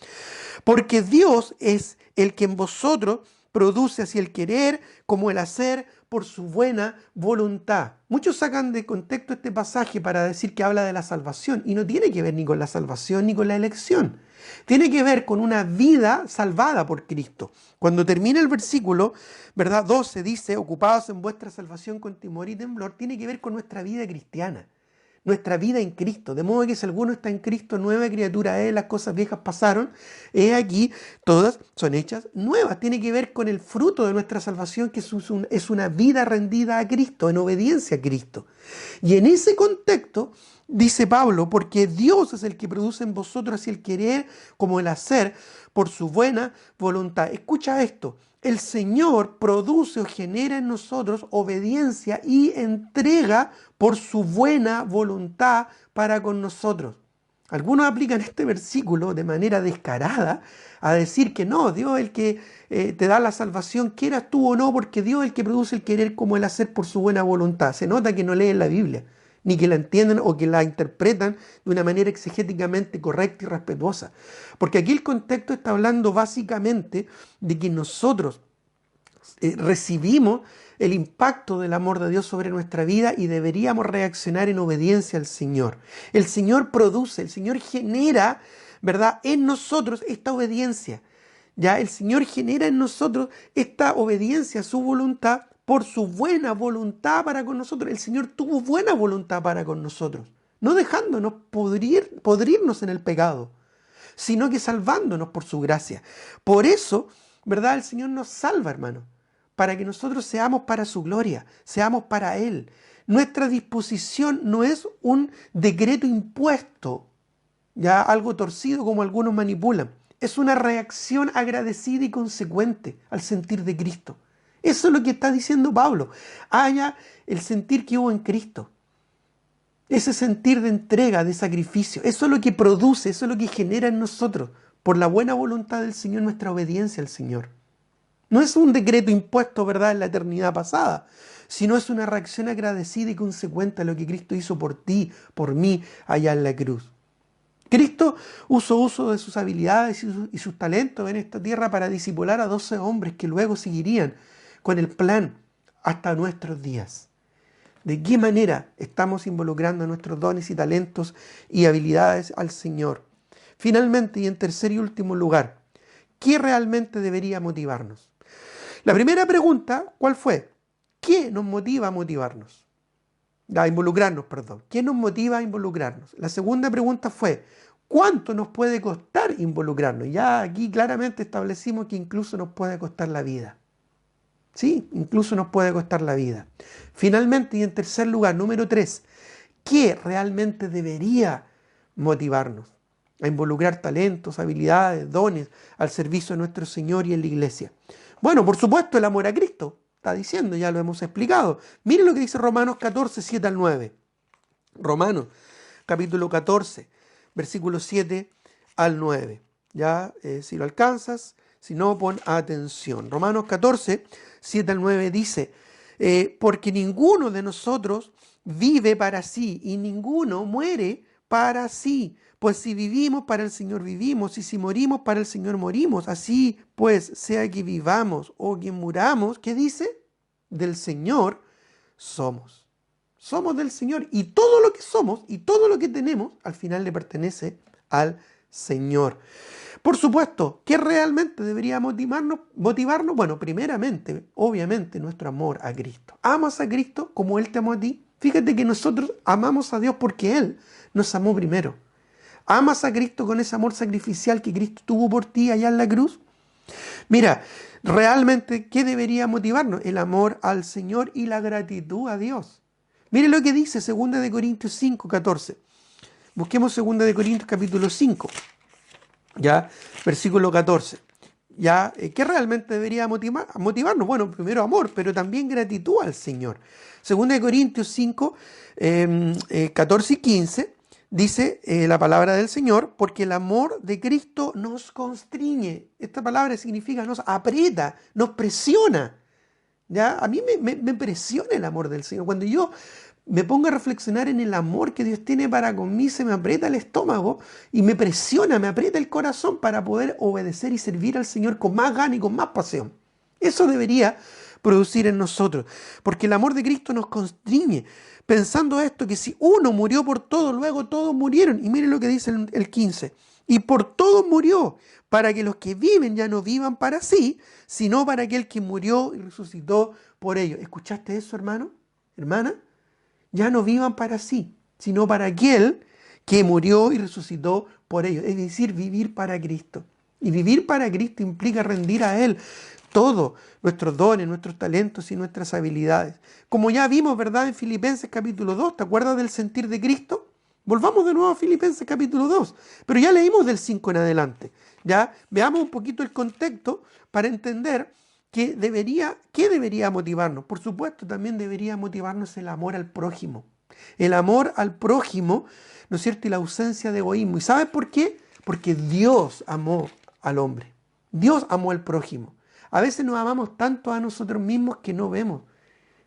porque Dios es el que en vosotros produce así el querer como el hacer por su buena voluntad. Muchos sacan de contexto este pasaje para decir que habla de la salvación y no tiene que ver ni con la salvación ni con la elección. Tiene que ver con una vida salvada por Cristo. Cuando termina el versículo, ¿verdad? 12 dice, ocupados en vuestra salvación con temor y temblor, tiene que ver con nuestra vida cristiana. Nuestra vida en Cristo, de modo que si alguno está en Cristo, nueva criatura es, las cosas viejas pasaron, aquí todas son hechas nuevas. Tiene que ver con el fruto de nuestra salvación, que es una vida rendida a Cristo, en obediencia a Cristo. Y en ese contexto, dice Pablo, porque Dios es el que produce en vosotros así el querer como el hacer por su buena voluntad. Escucha esto, el Señor produce o genera en nosotros obediencia y entrega por su buena voluntad para con nosotros. Algunos aplican este versículo de manera descarada a decir que no, Dios es el que te da la salvación, quieras tú o no, porque Dios es el que produce el querer como el hacer por su buena voluntad. Se nota que no leen la Biblia, ni que la entienden o que la interpretan de una manera exegéticamente correcta y respetuosa. Porque aquí el contexto está hablando básicamente de que nosotros recibimos el impacto del amor de Dios sobre nuestra vida y deberíamos reaccionar en obediencia al Señor. El Señor produce, el Señor genera, ¿verdad?, en nosotros esta obediencia. Ya el Señor genera en nosotros esta obediencia a su voluntad por su buena voluntad para con nosotros. El Señor tuvo buena voluntad para con nosotros, no dejándonos podrirnos en el pecado, sino que salvándonos por su gracia. Por eso, ¿verdad?, el Señor nos salva, hermano, para que nosotros seamos para su gloria, seamos para Él. Nuestra disposición no es un decreto impuesto, ya algo torcido como algunos manipulan. Es una reacción agradecida y consecuente al sentir de Cristo. Eso es lo que está diciendo Pablo. Haya el sentir que hubo en Cristo. Ese sentir de entrega, de sacrificio. Eso es lo que produce, eso es lo que genera en nosotros, por la buena voluntad del Señor, nuestra obediencia al Señor. No es un decreto impuesto, ¿verdad?, en la eternidad pasada, sino es una reacción agradecida y consecuente a lo que Cristo hizo por ti, por mí, allá en la cruz. Cristo hizo uso de sus habilidades y sus talentos en esta tierra para discipular a 12 hombres que luego seguirían con el plan hasta nuestros días. ¿De qué manera estamos involucrando nuestros dones y talentos y habilidades al Señor? Finalmente, y en tercer y último lugar, ¿qué realmente debería motivarnos? La primera pregunta, ¿cuál fue? ¿Qué nos motiva a motivarnos? A involucrarnos, perdón. ¿Qué nos motiva a involucrarnos? La segunda pregunta fue, ¿cuánto nos puede costar involucrarnos? Ya aquí claramente establecimos que incluso nos puede costar la vida. Sí, incluso nos puede costar la vida. Finalmente, y en tercer lugar, número 3, ¿qué realmente debería motivarnos a involucrar talentos, habilidades, dones al servicio de nuestro Señor y en la iglesia? Bueno, por supuesto, el amor a Cristo. Está diciendo, ya lo hemos explicado. Miren lo que dice Romanos 14, 7 al 9. Romanos, capítulo 14, versículos 7 al 9. Ya, si lo alcanzas, si no, pon atención. Romanos 14, 7 al 9 dice, porque ninguno de nosotros vive para sí y ninguno muere para sí. Pues si vivimos, para el Señor vivimos, y si morimos, para el Señor morimos. Así pues, sea que vivamos o que muramos, ¿qué dice? Del Señor somos. Somos del Señor, y todo lo que somos y todo lo que tenemos, al final le pertenece al Señor. Por supuesto, ¿qué realmente debería motivarnos? Bueno, primeramente, obviamente, nuestro amor a Cristo. ¿Amas a Cristo como Él te amó a ti? Fíjate que nosotros amamos a Dios porque Él nos amó primero. ¿Amas a Cristo con ese amor sacrificial que Cristo tuvo por ti allá en la cruz? Mira, realmente, ¿qué debería motivarnos? El amor al Señor y la gratitud a Dios. Mire lo que dice 2 de Corintios 5, 14. Busquemos 2 de Corintios capítulo 5, ya, versículo 14. Ya, ¿qué realmente debería motivarnos? Bueno, primero amor, pero también gratitud al Señor. 2 de Corintios 5, 14 y 15. Dice la palabra del Señor, porque el amor de Cristo nos constriñe. Esta palabra significa nos aprieta, nos presiona. ¿Ya? A mí me presiona el amor del Señor. Cuando yo me pongo a reflexionar en el amor que Dios tiene para conmigo, se me aprieta el estómago y me presiona, me aprieta el corazón para poder obedecer y servir al Señor con más gana y con más pasión. Eso debería producir en nosotros, porque el amor de Cristo nos constriñe. Pensando esto, que si uno murió por todos, luego todos murieron. Y miren lo que dice el 15. Y por todos murió, para que los que viven ya no vivan para sí, sino para aquel que murió y resucitó por ellos. ¿Escuchaste eso, hermano? ¿Hermana? Ya no vivan para sí, sino para aquel que murió y resucitó por ellos. Es decir, vivir para Cristo. Y vivir para Cristo implica rendir a Él todo, nuestros dones, nuestros talentos y nuestras habilidades. Como ya vimos, ¿verdad?, en Filipenses capítulo 2, ¿te acuerdas del sentir de Cristo? Volvamos de nuevo a Filipenses capítulo 2, pero ya leímos del 5 en adelante. Ya veamos un poquito el contexto para entender ¿qué debería motivarnos? Por supuesto, también debería motivarnos el amor al prójimo. El amor al prójimo, ¿no es cierto? Y la ausencia de egoísmo. ¿Y sabes por qué? Porque Dios amó al hombre. Dios amó al prójimo. A veces nos amamos tanto a nosotros mismos que no vemos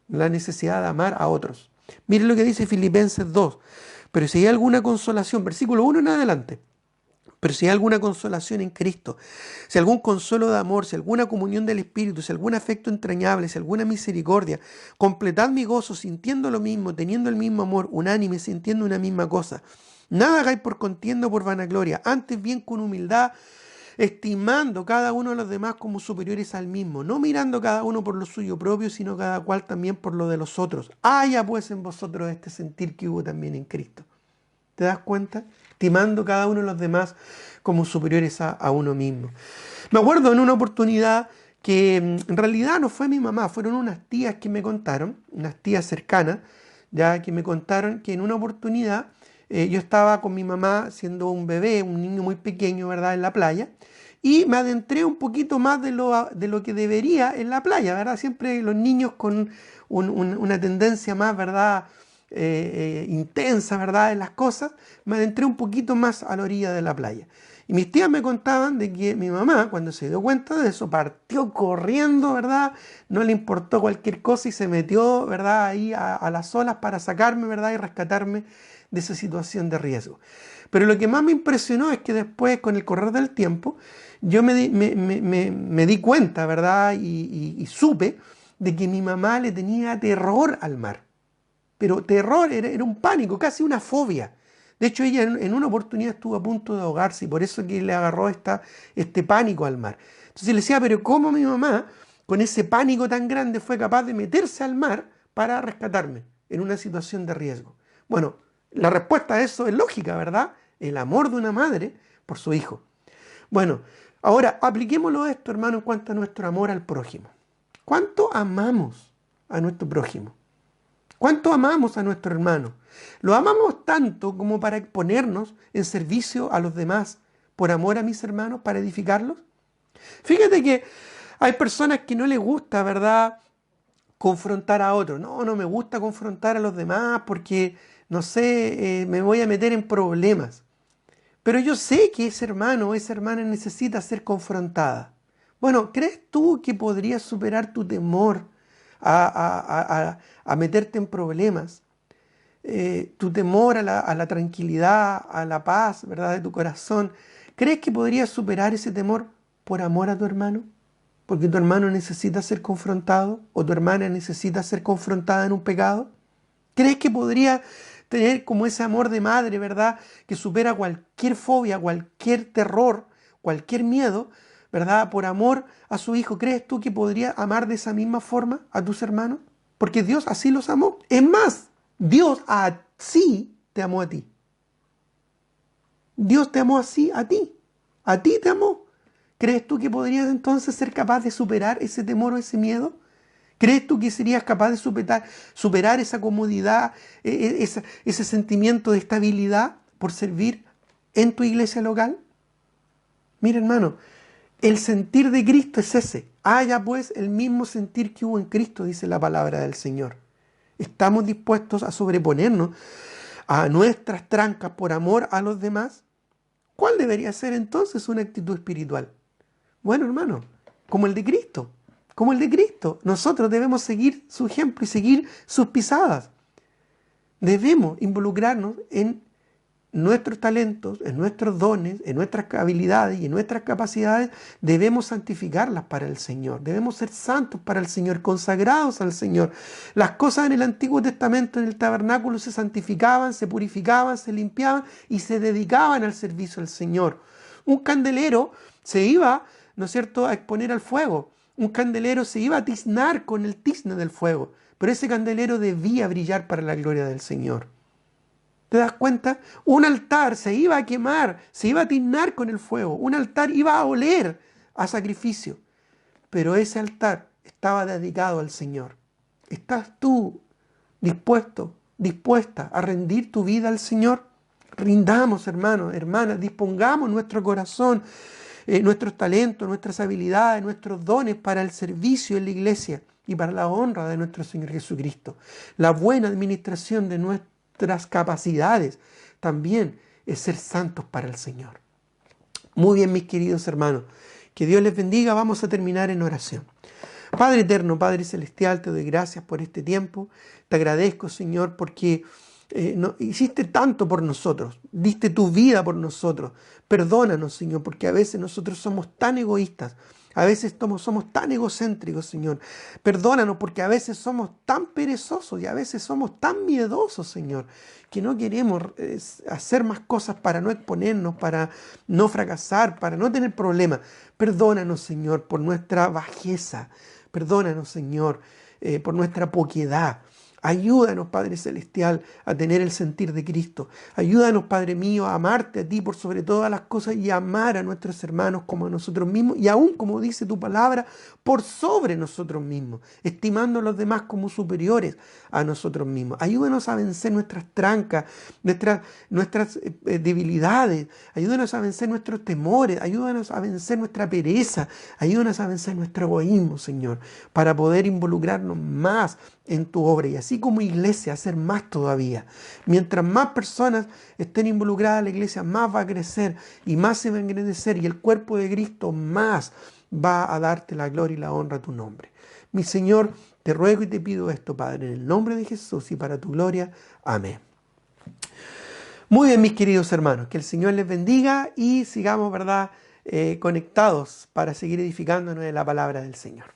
la necesidad de amar a otros. Miren lo que dice Filipenses 2. Pero si hay alguna consolación, versículo 1 en adelante. Pero si hay alguna consolación en Cristo, si algún consuelo de amor, si alguna comunión del Espíritu, si algún afecto entrañable, si alguna misericordia, completad mi gozo sintiendo lo mismo, teniendo el mismo amor, unánime, sintiendo una misma cosa. Nada hagáis por contienda o por vanagloria, antes bien con humildad, estimando cada uno de los demás como superiores al mismo, no mirando cada uno por lo suyo propio, sino cada cual también por lo de los otros. Haya pues en vosotros este sentir que hubo también en Cristo. ¿Te das cuenta? Estimando cada uno de los demás como superiores a uno mismo. Me acuerdo en una oportunidad que en realidad no fue mi mamá, fueron unas tías que me contaron, unas tías cercanas, ya que me contaron que en una oportunidad yo estaba con mi mamá siendo un bebé, un niño muy pequeño, ¿verdad?, en la playa, y me adentré un poquito más de lo que debería en la playa, ¿verdad? Siempre los niños con una tendencia más, ¿verdad?, intensa, ¿verdad?, en las cosas, me adentré un poquito más a la orilla de la playa. Y mis tías me contaban de que mi mamá, cuando se dio cuenta de eso, partió corriendo, ¿verdad? No le importó cualquier cosa y se metió, ¿verdad?, ahí a las olas para sacarme, ¿verdad?, y rescatarme de esa situación de riesgo. Pero lo que más me impresionó es que después, con el correr del tiempo, yo me di cuenta, ¿verdad?, y supe de que mi mamá le tenía terror al mar. Pero terror, era un pánico, casi una fobia. De hecho, ella en una oportunidad estuvo a punto de ahogarse y por eso que le agarró este pánico al mar. Entonces le decía, pero ¿cómo mi mamá, con ese pánico tan grande, fue capaz de meterse al mar para rescatarme en una situación de riesgo? Bueno, la respuesta a eso es lógica, ¿verdad? El amor de una madre por su hijo. Bueno, ahora apliquémoslo a esto, hermano, en cuanto a nuestro amor al prójimo. ¿Cuánto amamos a nuestro prójimo? ¿Cuánto amamos a nuestro hermano? ¿Lo amamos tanto como para exponernos en servicio a los demás por amor a mis hermanos, para edificarlos? Fíjate que hay personas que no les gusta, ¿verdad?, confrontar a otros. No, no me gusta confrontar a los demás porque, no sé, me voy a meter en problemas. Pero yo sé que ese hermano o esa hermana necesita ser confrontada. Bueno, ¿crees tú que podrías superar tu temor a meterte en problemas? Tu temor a la tranquilidad, a la paz, ¿verdad?, de tu corazón. ¿Crees que podrías superar ese temor por amor a tu hermano? Porque tu hermano necesita ser confrontado o tu hermana necesita ser confrontada en un pecado. ¿Crees que podría tener como ese amor de madre, ¿verdad?, que supera cualquier fobia, cualquier terror, cualquier miedo, ¿verdad?, por amor a su hijo? ¿Crees tú que podría amar de esa misma forma a tus hermanos? Porque Dios así los amó. Es más, Dios así te amó a ti. Dios te amó así a ti. A ti te amó. ¿Crees tú que podrías entonces ser capaz de superar ese temor o ese miedo? ¿Crees tú que serías capaz de superar esa comodidad, ese sentimiento de estabilidad por servir en tu iglesia local? Mira, hermano, el sentir de Cristo es ese. Haya pues el mismo sentir que hubo en Cristo, dice la palabra del Señor. ¿Estamos dispuestos a sobreponernos a nuestras trancas por amor a los demás? ¿Cuál debería ser entonces una actitud espiritual? Bueno, hermano, como el de Cristo. Como el de Cristo. Nosotros debemos seguir su ejemplo y seguir sus pisadas. Debemos involucrarnos en nuestros talentos, en nuestros dones, en nuestras habilidades y en nuestras capacidades. Debemos santificarlas para el Señor. Debemos ser santos para el Señor, consagrados al Señor. Las cosas en el Antiguo Testamento, en el tabernáculo, se santificaban, se purificaban, se limpiaban y se dedicaban al servicio al Señor. Un candelero se iba, ¿no es cierto?, a exponer al fuego. Un candelero se iba a tiznar con el tizne del fuego, pero ese candelero debía brillar para la gloria del Señor. ¿Te das cuenta? Un altar se iba a quemar, se iba a tiznar con el fuego. Un altar iba a oler a sacrificio, pero ese altar estaba dedicado al Señor. ¿Estás tú dispuesto, dispuesta a rendir tu vida al Señor? Rindamos, hermanos, hermanas, dispongamos nuestro corazón nuestros talentos, nuestras habilidades, nuestros dones para el servicio en la iglesia y para la honra de nuestro Señor Jesucristo. La buena administración de nuestras capacidades también es ser santos para el Señor. Muy bien, mis queridos hermanos, que Dios les bendiga. Vamos a terminar en oración. Padre eterno, Padre celestial, te doy gracias por este tiempo. Te agradezco, Señor, porque hiciste tanto por nosotros, diste tu vida por nosotros. Perdónanos, Señor, porque a veces nosotros somos tan egoístas, a veces somos tan egocéntricos, Señor. Perdónanos porque a veces somos tan perezosos y a veces somos tan miedosos, Señor, que no queremos hacer más cosas para no exponernos, para no fracasar, para no tener problemas. Perdónanos, Señor, por nuestra bajeza. Perdónanos, Señor, por nuestra poquedad. Ayúdanos, Padre Celestial, a tener el sentir de Cristo. Ayúdanos, Padre mío, a amarte a ti por sobre todas las cosas y a amar a nuestros hermanos como a nosotros mismos y aún, como dice tu palabra, por sobre nosotros mismos, estimando a los demás como superiores a nosotros mismos. Ayúdanos a vencer nuestras trancas, nuestras debilidades. Ayúdanos a vencer nuestros temores. Ayúdanos a vencer nuestra pereza. Ayúdanos a vencer nuestro egoísmo, Señor, para poder involucrarnos más en tu obra y así como iglesia hacer más todavía. Mientras más personas estén involucradas, la iglesia más va a crecer y más se va a engrandecer y el cuerpo de Cristo más va a darte la gloria y la honra a tu nombre. Mi Señor, te ruego y te pido esto, Padre, en el nombre de Jesús y para tu gloria. Amén. Muy bien, mis queridos hermanos, que el Señor les bendiga y sigamos, ¿verdad?, conectados para seguir edificándonos en la palabra del Señor.